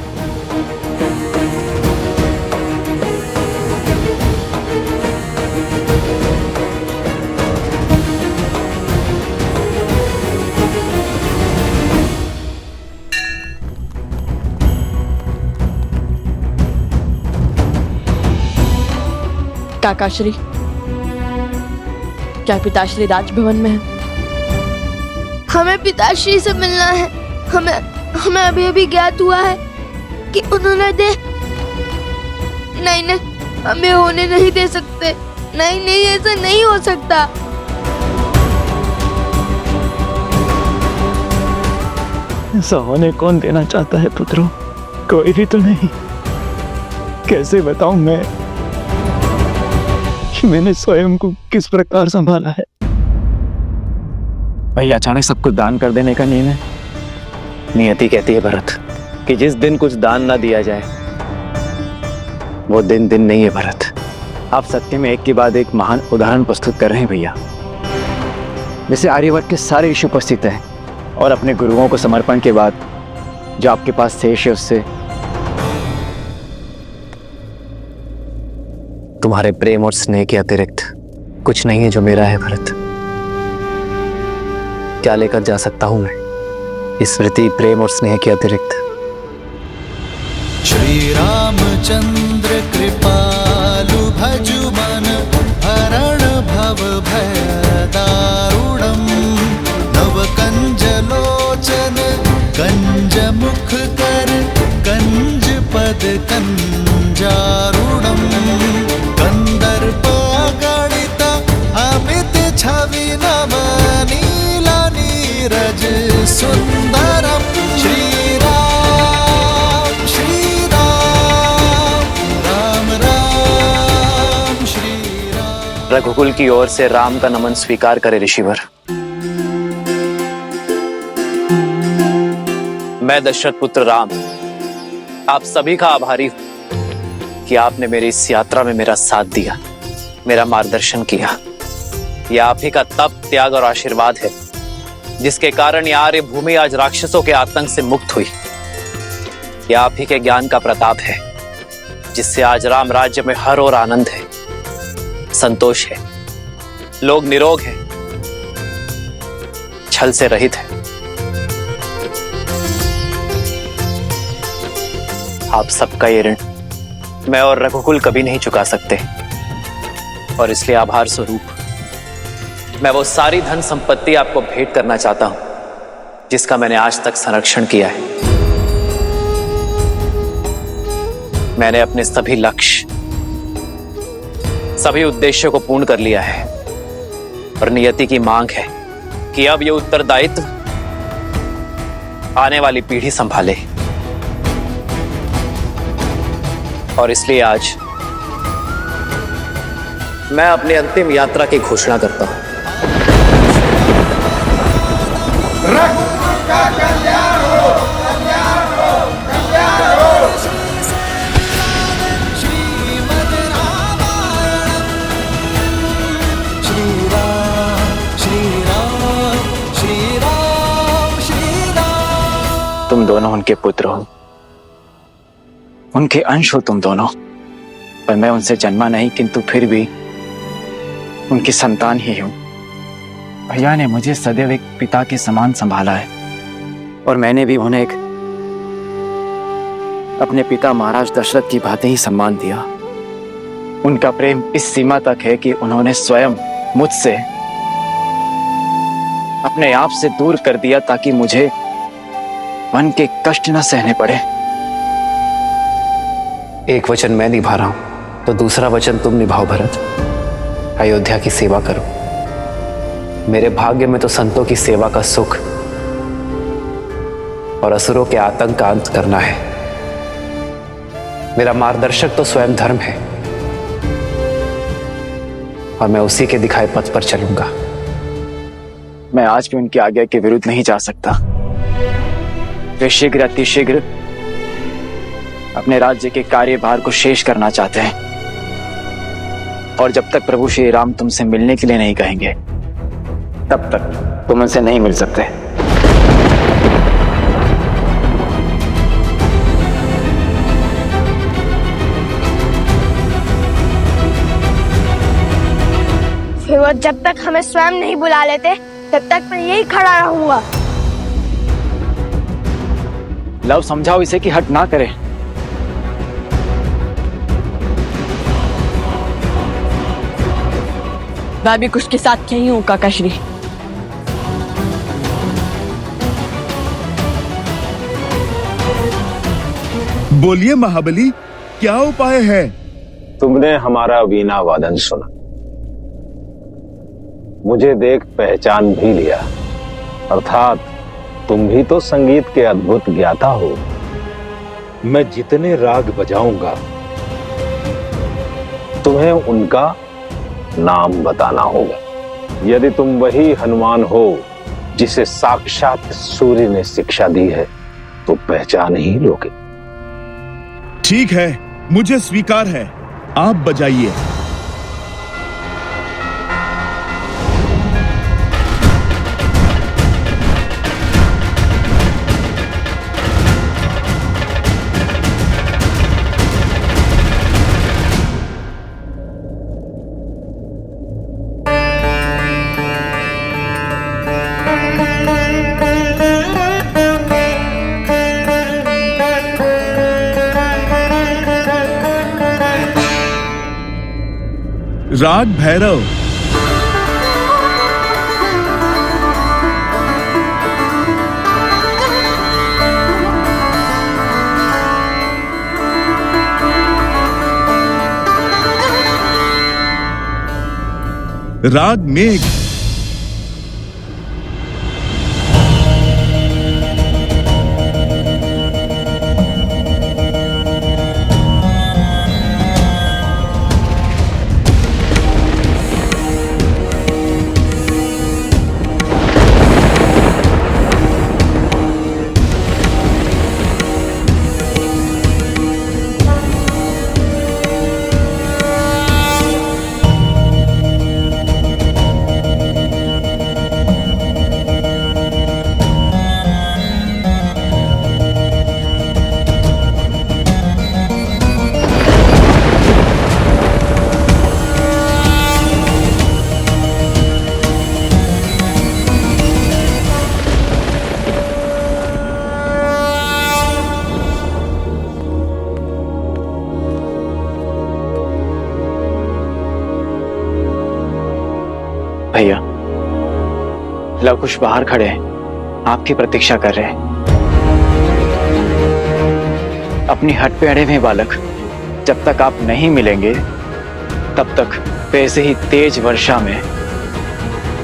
काकाश्री, क्या पिताश्री राजभवन में है? हमें पिताश्री से मिलना है। हमें अभी अभी ज्ञात हुआ है कि उन्होंने नहीं, हमें होने नहीं दे सकते। नहीं, ऐसा नहीं हो सकता। ऐसा होने कौन देना चाहता है पुत्रों? कोई भी तो नहीं। कैसे बताऊं मैं कि मैंने स्वयं को किस प्रकार संभाला है? भाई अचानक सब कुछ दान कर देने का निर्णय। नियति कहती है भरत कि जिस दिन कुछ दान ना दिया जाए वो दिन नहीं है भरत। आप सत्य में एक के बाद एक महान उदाहरण प्रस्तुत कर रहे हैं भैया। जैसे आर्यवर्त के सारे ऋषि उपस्थित हैं और अपने गुरुओं को समर्पण के बाद जो आपके पास शेष है उससे तुम्हारे प्रेम और स्नेह के अतिरिक्त कुछ नहीं है जो मेरा है भरत। क्या लेकर जा सकता हूं मैं स्मृति, प्रेम और स्नेह के अतिरिक्त? श्री रामचंद्र कृपालु भजु मन हरण भव भय दारुणम नव कंज लोचन कंज मुख कर कंज पद कंजारुणम कंदर्प गणित अमित छवि नव नीला नीरज सुंदरम श्री राम राम राम श्री राम। रघुकुल की ओर से राम का नमन स्वीकार करे ऋषिवर। मैं दशरथ पुत्र राम आप सभी का आभारी हूं कि आपने मेरी इस यात्रा में मेरा साथ दिया, मेरा मार्गदर्शन किया। यह आप ही का तप, त्याग और आशीर्वाद है जिसके कारण यह आर्य भूमि आज राक्षसों के आतंक से मुक्त हुई। यह आप ही के ज्ञान का प्रताप है जिससे आज राम राज्य में हर ओर आनंद है, संतोष है, लोग निरोग हैं, छल से रहित है। आप सबका ये ऋण मैं और रघुकुल कभी नहीं चुका सकते और इसलिए आभार स्वरूप मैं वो सारी धन संपत्ति आपको भेंट करना चाहता हूं जिसका मैंने आज तक संरक्षण किया है। मैंने अपने सभी लक्ष्य, सभी उद्देश्यों को पूर्ण कर लिया है और नियति की मांग है कि अब ये उत्तरदायित्व आने वाली पीढ़ी संभाले। और इसलिए आज मैं अपनी अंतिम यात्रा की घोषणा करता हूं। रघुकुल का कल्याण हो, कल्याण हो, कल्याण हो। श्रीमद् रामायण श्री राम श्री राम श्री राम श्री राम। तुम दोनों उनके पुत्र हो, उनके अंश हो तुम दोनों। पर मैं उनसे जन्मा नहीं, किंतु फिर भी उनकी संतान ही हूं। भैया ने मुझे सदैव एक पिता के समान संभाला है और मैंने भी उन्हें अपने पिता महाराज दशरथ की भांति ही सम्मान दिया। उनका प्रेम इस सीमा तक है कि उन्होंने स्वयं मुझसे अपने आप से दूर कर दिया ताकि मुझे मन के कष्ट न सहने पड़े। एक वचन मैं निभा रहा हूं तो दूसरा वचन तुम निभाओ भरत। अयोध्या की सेवा करो। मेरे भाग्य में तो संतों की सेवा का सुख और असुरों के आतंक का अंत करना है। मेरा मार्गदर्शक तो स्वयं धर्म है और मैं उसी के दिखाए पथ पर चलूंगा। मैं आज भी उनकी आज्ञा के विरुद्ध नहीं जा सकता। वे शीघ्र अतिशीघ्र अपने राज्य के कार्यभार को शेष करना चाहते हैं और जब तक प्रभु श्री राम तुमसे मिलने के लिए नहीं कहेंगे तब तक तुम उनसे नहीं मिल सकते। फिर वो जब तक हमें स्वयं नहीं बुला लेते तब तक मैं यही खड़ा रहूंगा। लव, समझाओ इसे कि हट ना करे। मैं भी कुछ के साथ यही हूँ काका श्री। बोलिए महाबली, क्या उपाय है? तुमने हमारा वीणा वादन सुना, मुझे देख पहचान भी लिया, अर्थात तुम भी तो संगीत के अद्भुत ज्ञाता हो। मैं जितने राग बजाऊंगा तुम्हें उनका नाम बताना होगा। यदि तुम वही हनुमान हो जिसे साक्षात सूर्य ने शिक्षा दी है तो पहचान ही लोगे। ठीक है, मुझे स्वीकार है, आप बजाइए। राग भैरव। राग मेघ। भैया, लव कुश बाहर खड़े हैं, आपकी प्रतीक्षा कर रहे हैं। अपनी हट पे अड़े हुए बालक, जब तक आप नहीं मिलेंगे तब तक वैसे ही तेज वर्षा में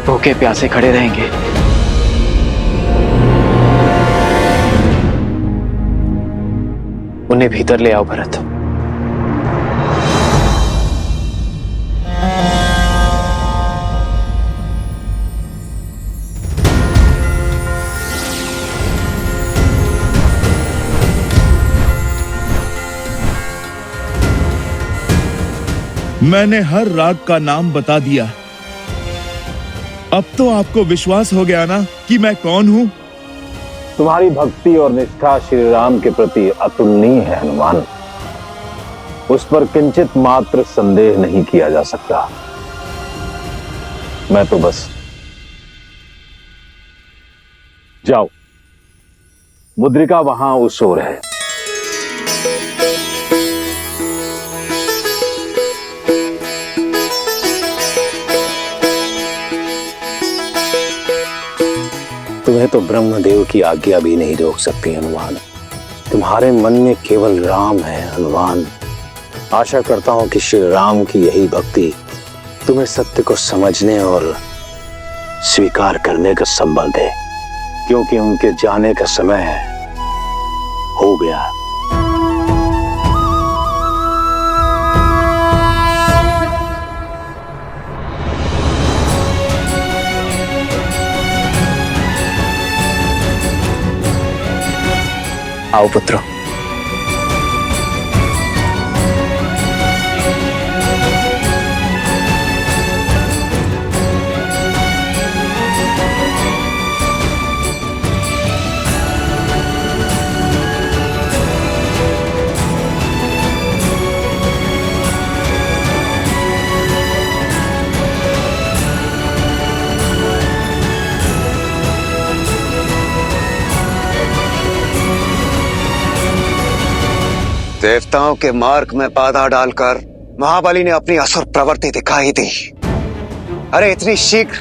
भूखे प्यासे खड़े रहेंगे। उन्हें भीतर ले आओ भरत। मैंने हर राग का नाम बता दिया। अब तो आपको विश्वास हो गया ना कि मैं कौन हूं? तुम्हारी भक्ति और निष्ठा श्री राम के प्रति अतुलनीय है हनुमान। उस पर किंचित मात्र संदेह नहीं किया जा सकता। मैं तो बस जाओ, मुद्रिका वहां उस ओर है। तुम्हें तो ब्रह्मदेव की आज्ञा भी नहीं रोक सकती हनुमान। तुम्हारे मन में केवल राम है हनुमान। आशा करता हूं कि श्री राम की यही भक्ति तुम्हें सत्य को समझने और स्वीकार करने का संबल दे, क्योंकि उनके जाने का समय हो गया। आओ पुत्र। देवताओं के मार्ग में बाधा डालकर महाबली ने अपनी असुर प्रवृत्ति दिखाई दी। अरे इतनी शीघ्र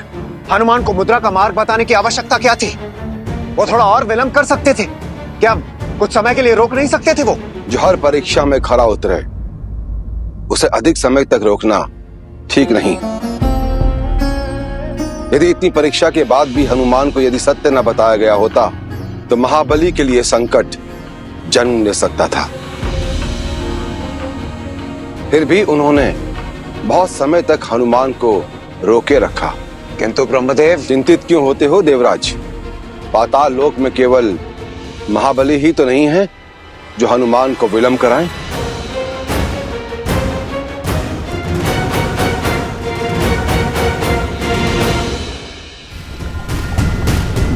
हनुमान को मुद्रा का मार्ग बताने की आवश्यकता क्या थी? वो थोड़ा और विलंब कर सकते थे क्या? कुछ समय के लिए रोक नहीं सकते थे वो? जो हर परीक्षा में खरा उतरे उसे अधिक समय तक रोकना ठीक नहीं। यदि इतनी परीक्षा के बाद भी हनुमान को यदि सत्य न बताया गया होता तो महाबली के लिए संकट जन्म ले सकता था। फिर भी उन्होंने बहुत समय तक हनुमान को रोके रखा। किंतु ब्रह्मदेव, चिंतित क्यों होते हो देवराज? पाताल लोक में केवल महाबली ही तो नहीं है जो हनुमान को विलंब कराएं।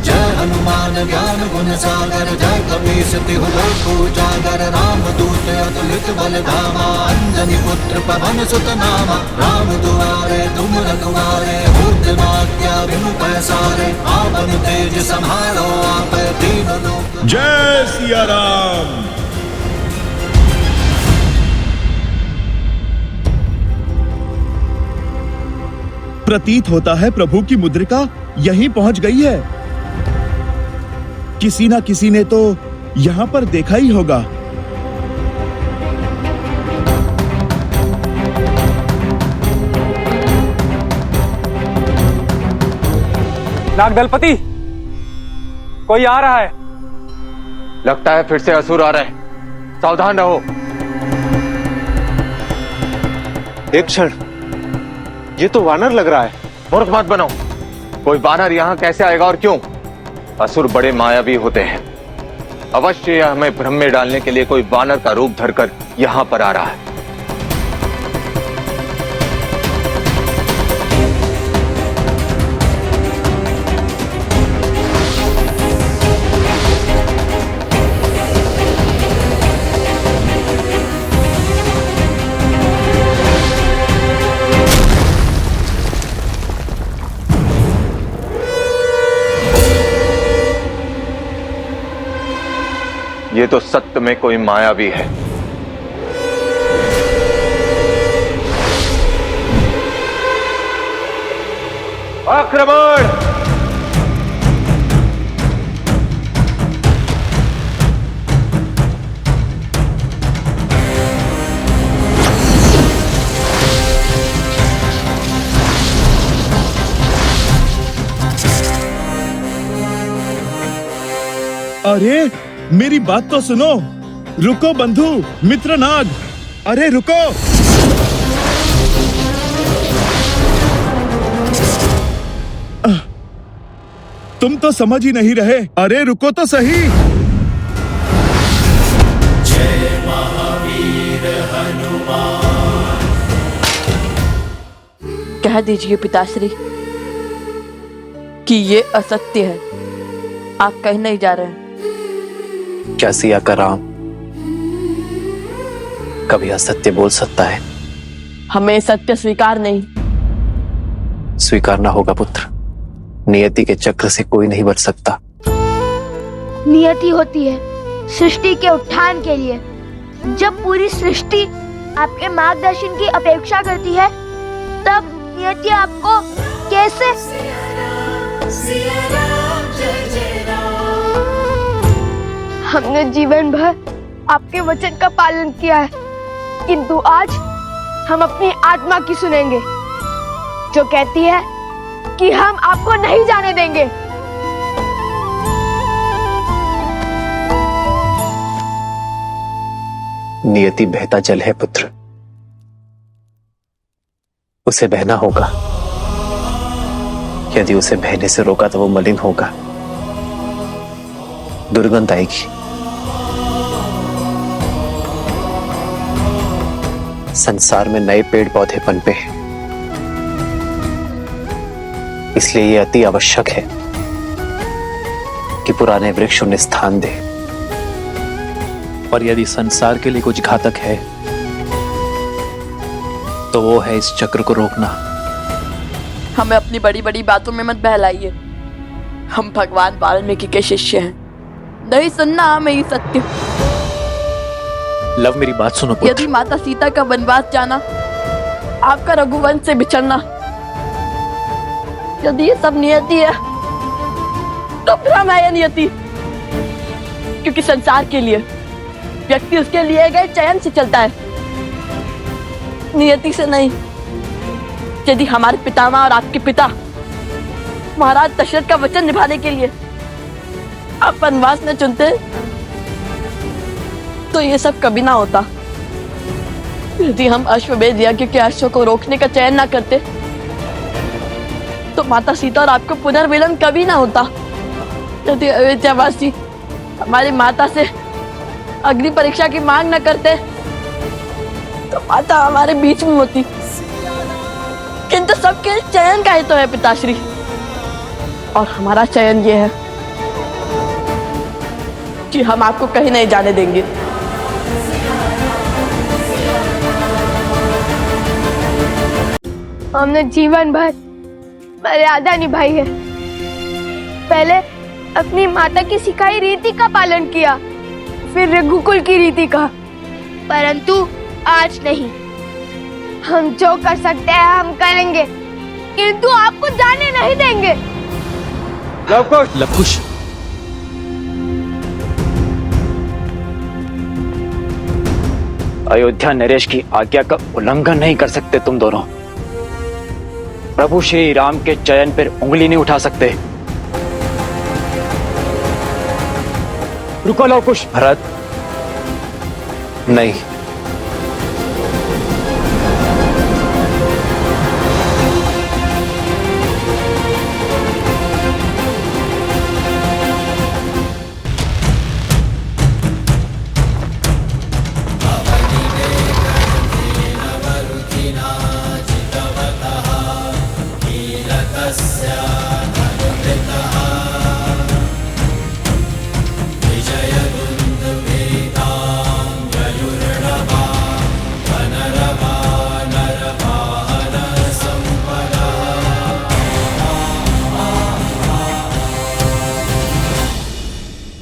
जय हनुमान ज्ञान गुण सागर, जय कपीस तिहु लोक उजागर, राम दूत अतुलित बल धामा, अंजनी पुत्र पवन सुत नामा, राम दुआरे तुम रखवारे, होत न आज्ञा बिनु पैसारे, आपन तेज संभालो आप दीन लोक। जय सिया राम। प्रतीत होता है प्रभु की मुद्रिका यहीं पहुंच गई है। किसी ना किसी ने तो यहां पर देखा ही होगा। नागदलपति, कोई आ रहा है। लगता है फिर से असुर आ रहे हैं, सावधान रहो। एक क्षण, ये तो वानर लग रहा है। मूर्ख मत बनो। कोई वानर यहां कैसे आएगा और क्यों? असुर बड़े मायावी होते हैं। अवश्य यह हमें भ्रम में डालने के लिए कोई वानर का रूप धरकर यहां पर आ रहा है। ये तो सत्य में कोई मायावी है। आक्रमण! अरे मेरी बात तो सुनो। रुको बंधु मित्र नाग, अरे रुको। तुम तो समझ ही नहीं रहे। अरे रुको तो सही। जय महावीर हनुमान। कह दीजिए पिताश्री कि ये असत्य है। आप कहीं नहीं जा रहे हैं। क्या सिया का राम कभी असत्य बोल सकता है? हमें सत्य स्वीकार नहीं। स्वीकारना होगा पुत्र। नियति के चक्र से कोई नहीं बच सकता। नियति होती है सृष्टि के उत्थान के लिए। जब पूरी सृष्टि आपके मार्गदर्शन की अपेक्षा करती है, तब नियति आपको कैसे? हमने जीवन भर आपके वचन का पालन किया है, किंतु आज हम अपनी आत्मा की सुनेंगे, जो कहती है कि हम आपको नहीं जाने देंगे। नियति बहता जल है पुत्र, उसे बहना होगा। यदि उसे बहने से रोका तो वो मलिन होगा, दुर्गंध आएगी। संसार में नए पेड़ पौधे पनपे हैं, इसलिए यह अति आवश्यक है कि पुराने वृक्ष उन्हें स्थान दे। और यदि संसार के लिए कुछ घातक है तो वो है इस चक्र को रोकना। हमें अपनी बड़ी बड़ी बातों में मत बहलाइए। हम भगवान वाल्मीकि के शिष्य हैं, नहीं सुनना हमें ही सत्य। लव, मेरी बात सुनो पुत्र। यदि माता सीता का वनवास जाना, आपका रघुवंश से बिछड़ना, यदि ये सब नियति है तो भ्रम है यह नियति। क्योंकि संसार के लिए व्यक्ति उसके लिए गए चयन से चलता है, नियति से नहीं। यदि हमारे पितामह और आपके पिता महाराज दशरथ का वचन निभाने के लिए आप वनवास न चुनते तो ये सब कभी ना होता। यदि हम अश्वमेध यज्ञ के अश्व को रोकने का चयन ना करते तो माता सीता और आपको पुनर्मिलन कभी ना होता। यदि अयोध्यावासी हमारी माता से अग्नि परीक्षा की मांग न करते तो माता हमारे बीच में होती। किंतु सबके चयन का ही तो है पिताश्री, और हमारा चयन ये है कि हम आपको कहीं नहीं जाने देंगे। हमने जीवन भर मर्यादा निभाई है। पहले अपनी माता की सिखाई रीति का पालन किया, फिर रघुकुल की रीति का, परंतु आज नहीं। हम जो कर सकते हैं हम करेंगे, किंतु आपको जाने नहीं देंगे। लवकुश, अयोध्या नरेश की आज्ञा का उल्लंघन नहीं कर सकते तुम दोनों। प्रभु श्री राम के चयन पर उंगली नहीं उठा सकते। रुको लवकुश। भरत, नहीं।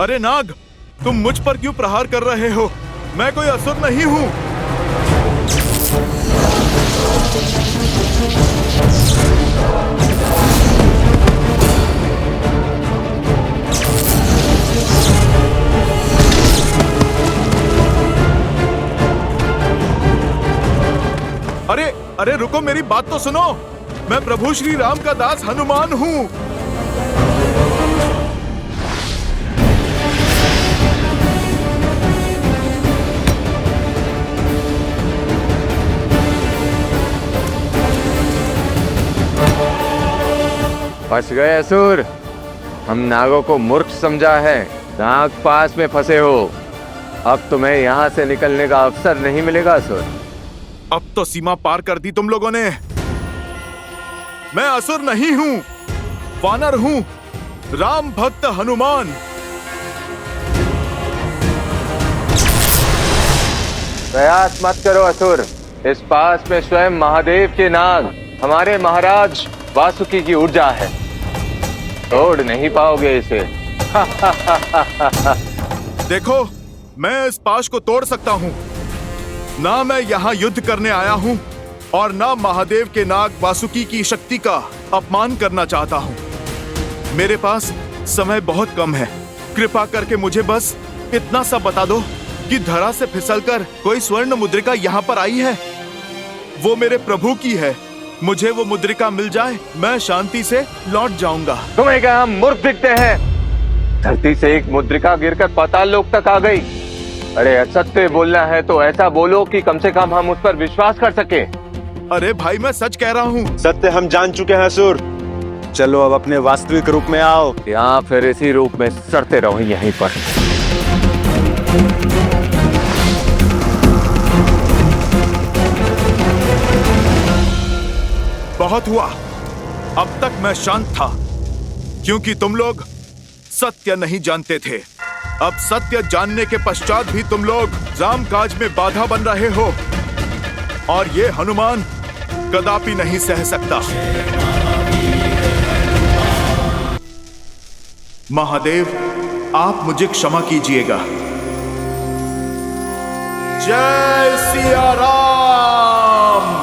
अरे नाग, तुम मुझ पर क्यों प्रहार कर रहे हो? मैं कोई असुर नहीं हूं। अरे अरे रुको, मेरी बात तो सुनो। मैं प्रभु श्री राम का दास हनुमान हूं। फंस गए असुर। हम नागों को मूर्ख समझा है, नाग पास में फंसे हो। अब तुम्हें यहाँ से निकलने का अवसर नहीं मिलेगा असुर। अब तो सीमा पार कर दी तुम लोगों ने। मैं असुर नहीं हूं, वानर हूं, राम भक्त हनुमान। प्रयास मत करो असुर। इस पास में स्वयं महादेव के नाग हमारे महाराज वासुकी की ऊर्जा है, तोड़ नहीं पाओगे इसे। देखो, मैं इस पाश को तोड़ सकता हूँ। ना मैं यहाँ युद्ध करने आया हूँ और ना महादेव के नाग वासुकी की शक्ति का अपमान करना चाहता हूँ। मेरे पास समय बहुत कम है। कृपा करके मुझे बस इतना सा बता दो कि धरा से फिसलकर कोई स्वर्ण मुद्रिका यहाँ पर आई है। वो मेरे प्रभु की है। मुझे वो मुद्रिका मिल जाए, मैं शांति से लौट जाऊंगा। तुम्हें क्या हम मूर्ख दिखते हैं? धरती से एक मुद्रिका गिरकर पाताल लोक तक आ गई। अरे असत्य बोलना है तो ऐसा बोलो कि कम से कम हम उस पर विश्वास कर सके। अरे भाई, मैं सच कह रहा हूँ। सत्य हम जान चुके हैं असुर। चलो अब अपने वास्तविक रूप में आओ, या फिर इसी रूप में सड़ते रहो यहीं पर। बहुत हुआ। अब तक मैं शांत था क्योंकि तुम लोग सत्य नहीं जानते थे। अब सत्य जानने के पश्चात भी तुम लोग रामकाज में बाधा बन रहे हो और ये हनुमान कदापि नहीं सह सकता। महादेव, आप मुझे क्षमा कीजिएगा। जय सिया राम।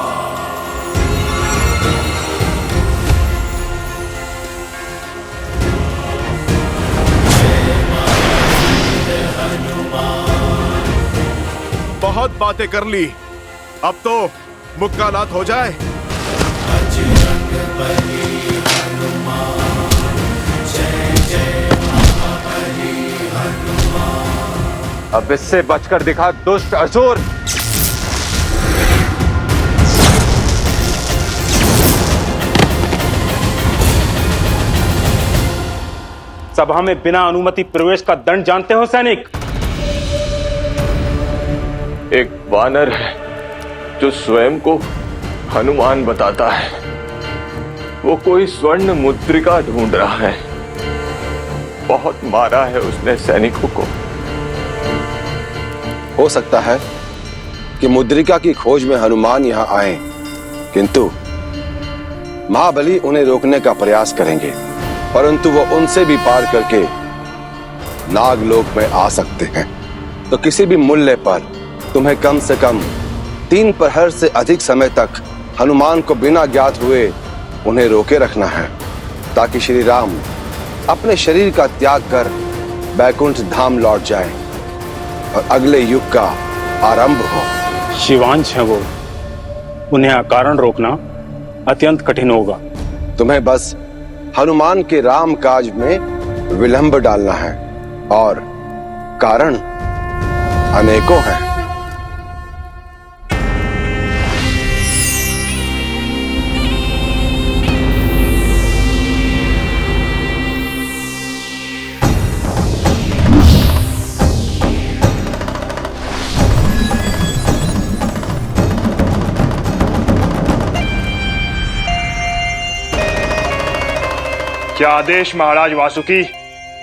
बहुत बातें कर ली, अब तो मुक्कालात हो जाए। अब इससे बचकर दिखा दुष्ट असुर। सभा में बिना अनुमति प्रवेश का दंड जानते हो सैनिक? एक वानर है जो स्वयं को हनुमान बताता है। वो कोई स्वर्ण मुद्रिका ढूंढ रहा है। बहुत मारा है उसने सैनिकों को। हो सकता है कि मुद्रिका की खोज में हनुमान यहां आए, किंतु महाबली उन्हें रोकने का प्रयास करेंगे, परंतु वो उनसे भी पार करके नागलोक में आ सकते हैं। तो किसी भी मूल्य पर तुम्हें कम से कम 3 प्रहर से अधिक समय तक हनुमान को बिना ज्ञात हुए उन्हें रोके रखना है, ताकि श्री राम अपने शरीर का त्याग कर बैकुंठ धाम लौट जाए और अगले युग का आरंभ हो। शिवांश है वो, उन्हें अकारण रोकना अत्यंत कठिन होगा। तुम्हें बस हनुमान के राम काज में विलंब डालना है और कारण अनेकों हैं। क्या आदेश महाराज वासुकी?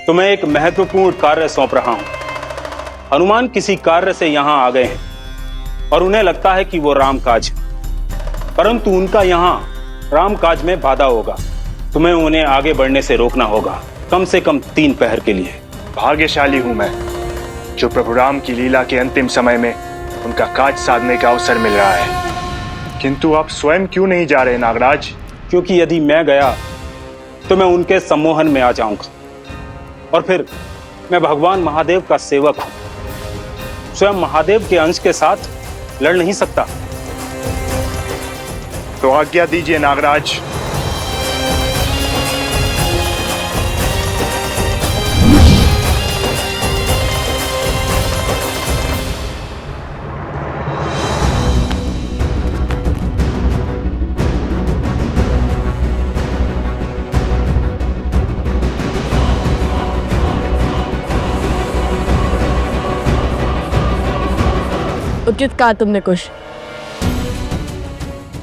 तुम्हें एक महत्वपूर्ण कार्य सौंप रहा हूं। हनुमान किसी कार्य से यहां आ गए हैं और उन्हें लगता है कि वो रामकाज, परंतु उनका यहां रामकाज में बाधा होगा। तुम्हें उन्हें आगे बढ़ने से रोकना होगा, कम से कम 3 पहर के लिए। भाग्यशाली हूं मैं जो प्रभु राम की लीला के अंतिम समय में उनका काज साधने का अवसर मिल रहा है। किंतु आप स्वयं क्यों नहीं जा रहे नागराज? क्योंकि यदि मैं गया तो मैं उनके सम्मोहन में आ जाऊंगा और फिर मैं भगवान महादेव का सेवक हूं। स्वयं महादेव के अंश के साथ लड़ नहीं सकता। तो आज्ञा दीजिए नागराज। उचित कहा तुमने कुश।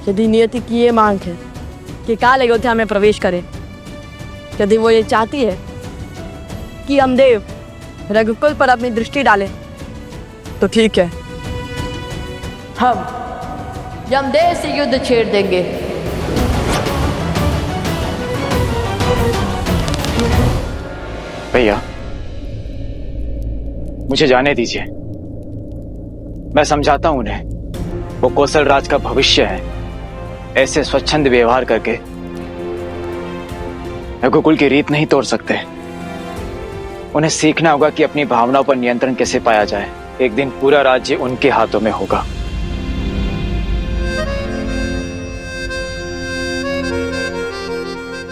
यदि नियति की ये मांग है कि काल अयोध्या में प्रवेश करे, यदि वो ये चाहती है कि हम देव रघुकुल पर अपनी दृष्टि डालें, तो ठीक है, हम यमदेव से युद्ध छेड़ देंगे। भैया मुझे जाने दीजिए, मैं समझाता हूं उन्हें। वो कौशल राज का भविष्य है। ऐसे स्वच्छंद व्यवहार करके रघुकुल की रीत नहीं तोड़ सकते। उन्हें सीखना होगा कि अपनी भावनाओं पर नियंत्रण कैसे पाया जाए। एक दिन पूरा राज्य उनके हाथों में होगा।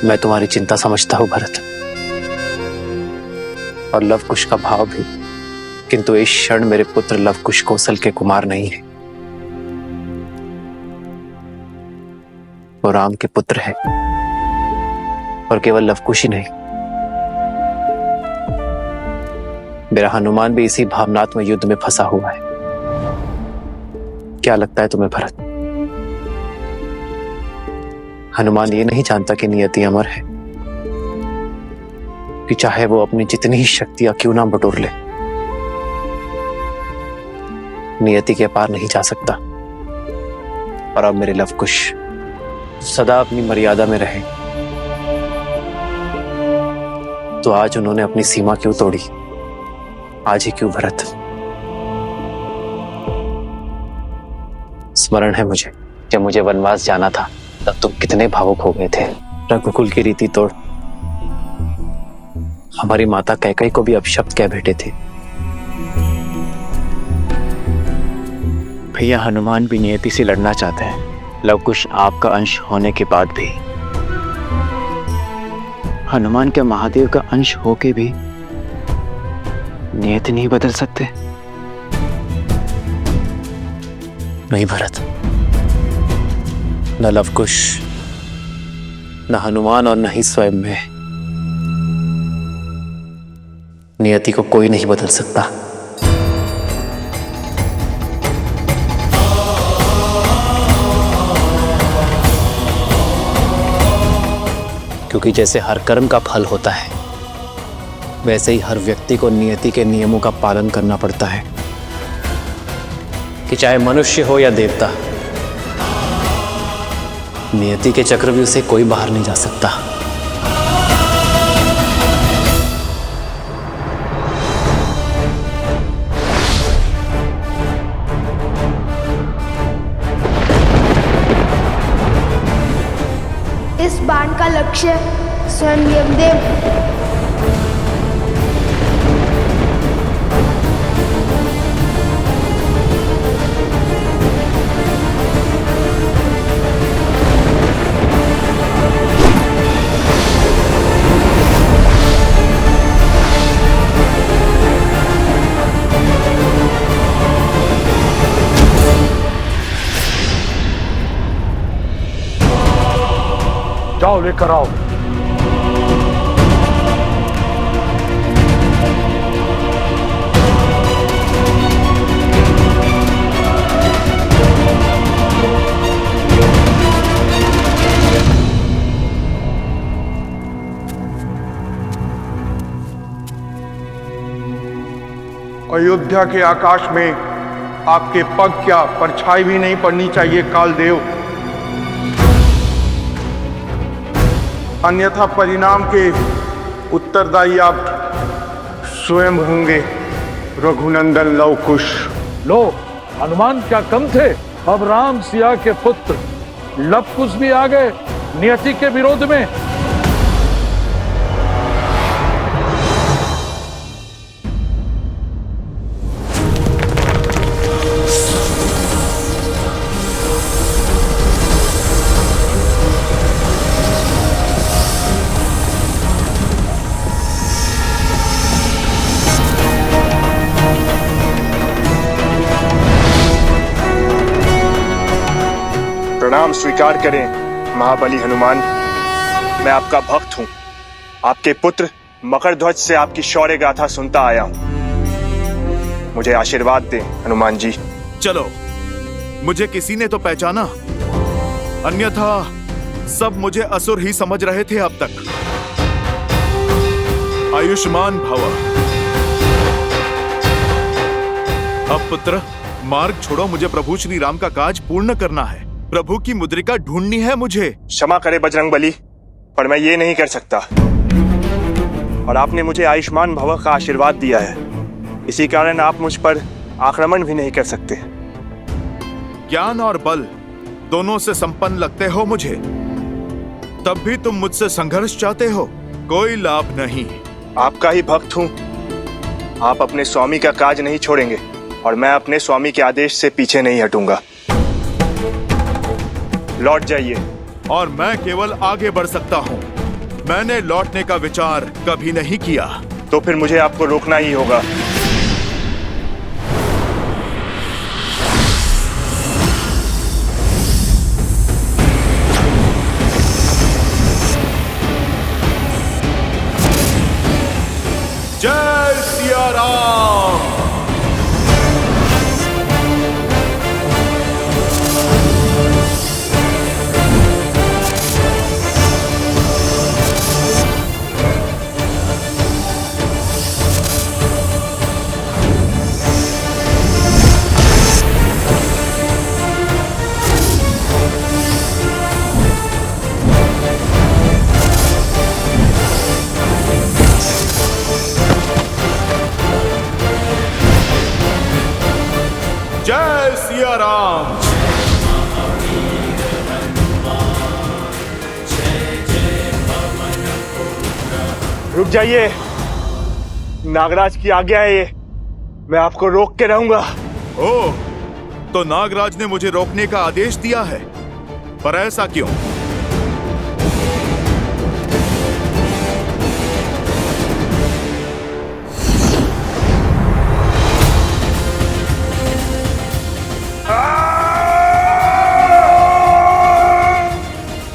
मैं तुम्हारी चिंता समझता हूं भरत, और लवकुश का भाव भी, किंतु इस क्षण मेरे पुत्र लवकुश कौशल के कुमार नहीं है। वो राम के पुत्र है, और केवल लवकुश ही नहीं, मेरा हनुमान भी इसी भावनात्मक युद्ध में फंसा हुआ है। क्या लगता है तुम्हें भरत? हनुमान ये नहीं जानता कि नियति अमर है, कि चाहे वो अपनी जितनी ही शक्तियां क्यों ना बटोर ले, नियति के पार नहीं जा सकता। और अब मेरे लवकुश सदा अपनी मर्यादा में रहे, तो आज उन्होंने अपनी सीमा क्यों तोड़ी? आज ही क्यों भरत? स्मरण है मुझे, जब मुझे वनवास जाना था तब तुम कितने भावुक हो गए थे। रघुकुल की रीति तोड़ हमारी माता कैकेयी को भी अपशब्द कह बैठे थे। भैया हनुमान भी नियति से लड़ना चाहते हैं। लवकुश आपका अंश होने के बाद भी, हनुमान के महादेव का अंश होके भी नियति नहीं बदल सकते। नहीं भरत, न लवकुश, न हनुमान और न ही स्वयं में नियति को कोई नहीं बदल सकता। क्योंकि जैसे हर कर्म का फल होता है, वैसे ही हर व्यक्ति को नियति के नियमों का पालन करना पड़ता है, कि चाहे मनुष्य हो या देवता। नियति के चक्रव्यूह से कोई बाहर नहीं जा सकता। इस बाण का लक्ष्य स्वयं यमदेव। जाओ लेकर आओ। अयोध्या के आकाश में आपके पग क्या परछाई भी नहीं पड़नी चाहिए कालदेव, अन्यथा परिणाम के उत्तरदायी आप स्वयं होंगे रघुनंदन लवकुश। लो, हनुमान क्या कम थे? अब राम सिया के पुत्र लवकुश भी आ गए नियति के विरोध में। प्रणाम स्वीकार करें महाबली हनुमान, मैं आपका भक्त हूं। आपके पुत्र मकरध्वज से आपकी शौर्य गाथा सुनता आया हूं। मुझे आशीर्वाद दें हनुमान जी। चलो, मुझे किसी ने तो पहचाना, अन्यथा सब मुझे असुर ही समझ रहे थे अब तक। आयुष्मान भव। अब पुत्र मार्ग छोड़ो, मुझे प्रभु श्री राम का काज पूर्ण करना है। प्रभु की मुद्रिका ढूंढनी है मुझे। क्षमा करे बजरंगबली, पर मैं ये नहीं कर सकता। और आपने मुझे आयुष्मान भव का आशीर्वाद दिया है, इसी कारण आप मुझ पर आक्रमण भी नहीं कर सकते। ज्ञान और बल दोनों से संपन्न लगते हो मुझे, तब भी तुम मुझसे संघर्ष चाहते हो। कोई लाभ नहीं। आपका ही भक्त हूँ। आप अपने स्वामी का काज नहीं छोड़ेंगे और मैं अपने स्वामी के आदेश से पीछे नहीं हटूंगा। लौट जाइए। और मैं केवल आगे बढ़ सकता हूँ, मैंने लौटने का विचार कभी नहीं किया। तो फिर मुझे आपको रोकना ही होगा। जय सिया राम। जय सिया राम। रुक जाइए, नागराज की आज्ञा है ये। मैं आपको रोक के रहूंगा। ओह, तो नागराज ने मुझे रोकने का आदेश दिया है, पर ऐसा क्यों?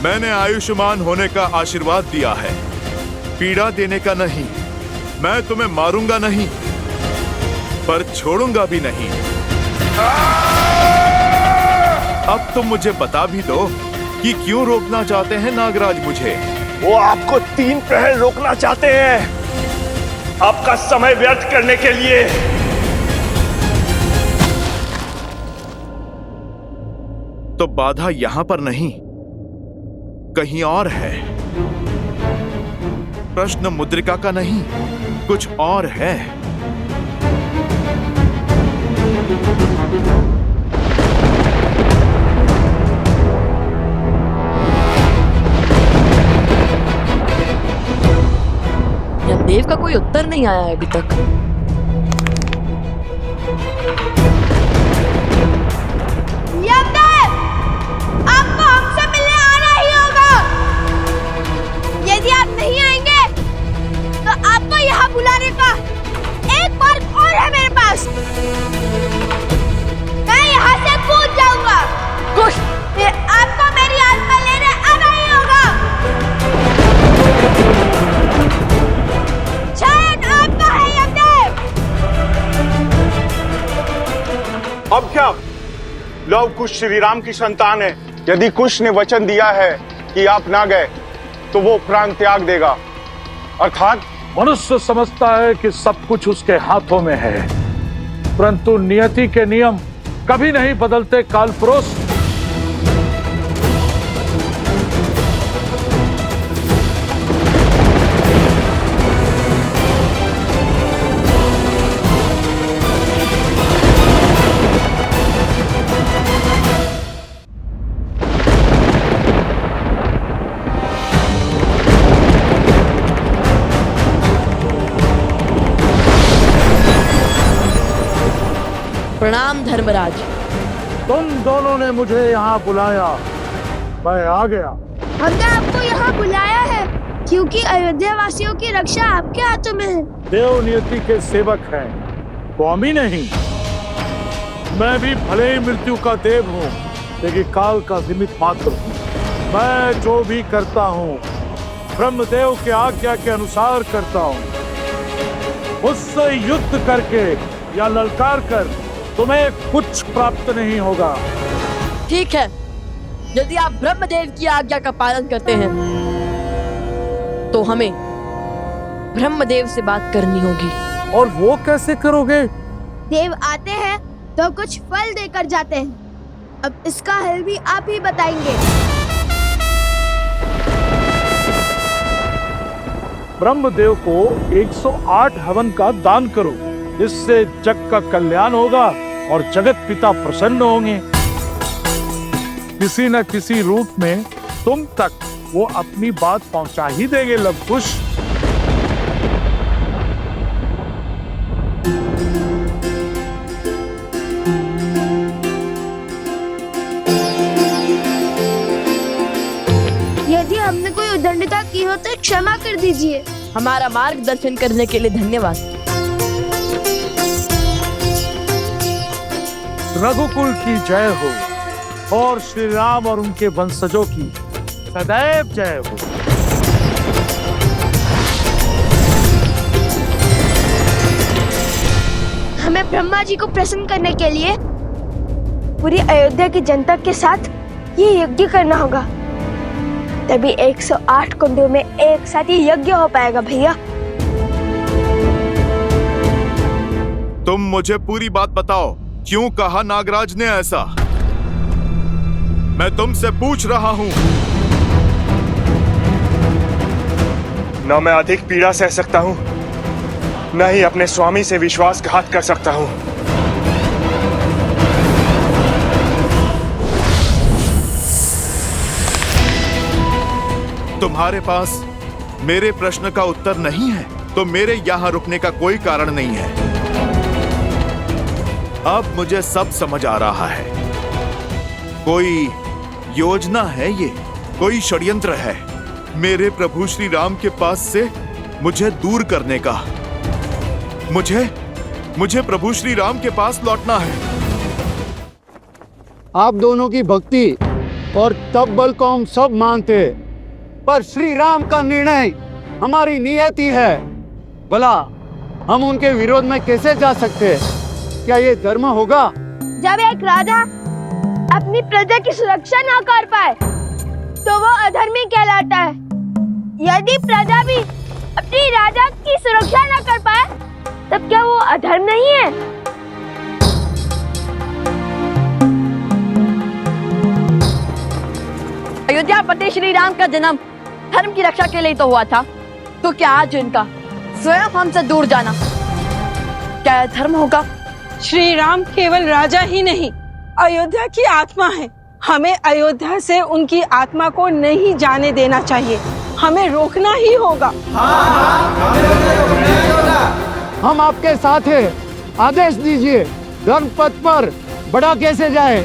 मैंने आयुष्मान होने का आशीर्वाद दिया है, पीड़ा देने का नहीं। मैं तुम्हें मारूंगा नहीं, पर छोड़ूंगा भी नहीं। अब तुम मुझे बता भी दो कि क्यों रोकना चाहते हैं नागराज मुझे? वो आपको 3 प्रहर रोकना चाहते हैं, आपका समय व्यर्थ करने के लिए। तो बाधा यहां पर नहीं, कहीं और है। प्रश्न मुद्रिका का नहीं, कुछ और है। यमदेव का कोई उत्तर नहीं आया है अभी तक। यमदेव, आपको हमसे मिलने आना ही होगा। यदि आप नहीं आएंगे तो आपको यहाँ बुलाने का एक मार्ग और है मेरे पास। मैं यहाँ से कूद जाऊंगा। कुछ आपको मेरी आत्मा लेने आना ही होगा। चयन आपका है यमदेव। अब क्या? लव कुश श्री राम की संतान है। यदि कुश ने वचन दिया है कि आप ना गए तो वो प्राण त्याग देगा। अर्थात मनुष्य समझता है कि सब कुछ उसके हाथों में है, परंतु नियति के नियम कभी नहीं बदलते कालपुरुष। प्रणाम धर्मराज। तुम दोनों ने मुझे यहाँ बुलाया, मैं आ गया। हमने आपको यहाँ बुलाया है क्योंकि अयोध्या वासियों की रक्षा आपके हाथों में है। देव नियति के सेवक हैं, स्वामी नहीं। मैं भी भले ही मृत्यु का देव हूँ, लेकिन काल का निमित्त मात्र हूँ। मैं जो भी करता हूँ ब्रह्मदेव के आज्ञा के अनुसार करता हूँ। मुझसे युद्ध करके या ललकार कर तुम्हें कुछ प्राप्त नहीं होगा। ठीक है, यदि आप ब्रह्मदेव की आज्ञा का पालन करते हैं तो हमें ब्रह्मदेव से बात करनी होगी। और वो कैसे करोगे? देव आते हैं तो कुछ फल देकर जाते हैं। अब इसका हल भी आप ही बताएंगे। ब्रह्मदेव को 108 हवन का दान करो, इससे जग का कल्याण होगा और जगत पिता प्रसन्न होंगे। किसी न किसी रूप में तुम तक वो अपनी बात पहुंचा ही देंगे लवकुश। यदि हमने कोई उद्दंडता की हो तो क्षमा कर दीजिए। हमारा मार्गदर्शन करने के लिए धन्यवाद। रघुकुल की जय हो और श्री राम और उनके वंशजों की सदैव जय हो। हमें ब्रह्मा जी को प्रसन्न करने के लिए पूरी अयोध्या की जनता के साथ ये यज्ञ करना होगा, तभी 108 कुंडों में एक साथ ही यज्ञ हो पाएगा। भैया तुम मुझे पूरी बात बताओ, क्यों कहा नागराज ने ऐसा? मैं तुमसे पूछ रहा हूं। न मैं अधिक पीड़ा सह सकता हूं, न ही अपने स्वामी से विश्वासघात कर सकता हूं। तुम्हारे पास मेरे प्रश्न का उत्तर नहीं है तो मेरे यहां रुकने का कोई कारण नहीं है। अब मुझे सब समझ आ रहा है। कोई योजना है, ये कोई षड्यंत्र है मेरे प्रभु श्री राम के पास से मुझे दूर करने का। मुझे प्रभु श्री राम के पास लौटना है। आप दोनों की भक्ति और तप बल को हम सब मानते, पर श्री राम का निर्णय हमारी नियति है। भला हम उनके विरोध में कैसे जा सकते? क्या ये धर्म होगा? जब एक राजा अपनी प्रजा की सुरक्षा न कर पाए तो वो अधर्मी कहलाता है। यदि प्रजा भी अपनी राजा की सुरक्षा न कर पाए तब क्या वो अधर्म नहीं है? अयोध्या पति श्री राम का जन्म धर्म की रक्षा के लिए तो हुआ था, तो क्या आज इनका स्वयं हमसे दूर जाना क्या धर्म होगा? श्री राम केवल राजा ही नहीं, अयोध्या की आत्मा है। हमें अयोध्या से उनकी आत्मा को नहीं जाने देना चाहिए, हमें रोकना ही होगा। हम आपके साथ हैं, आदेश दीजिए, धर्म पथ पर बढ़ा कैसे जाए?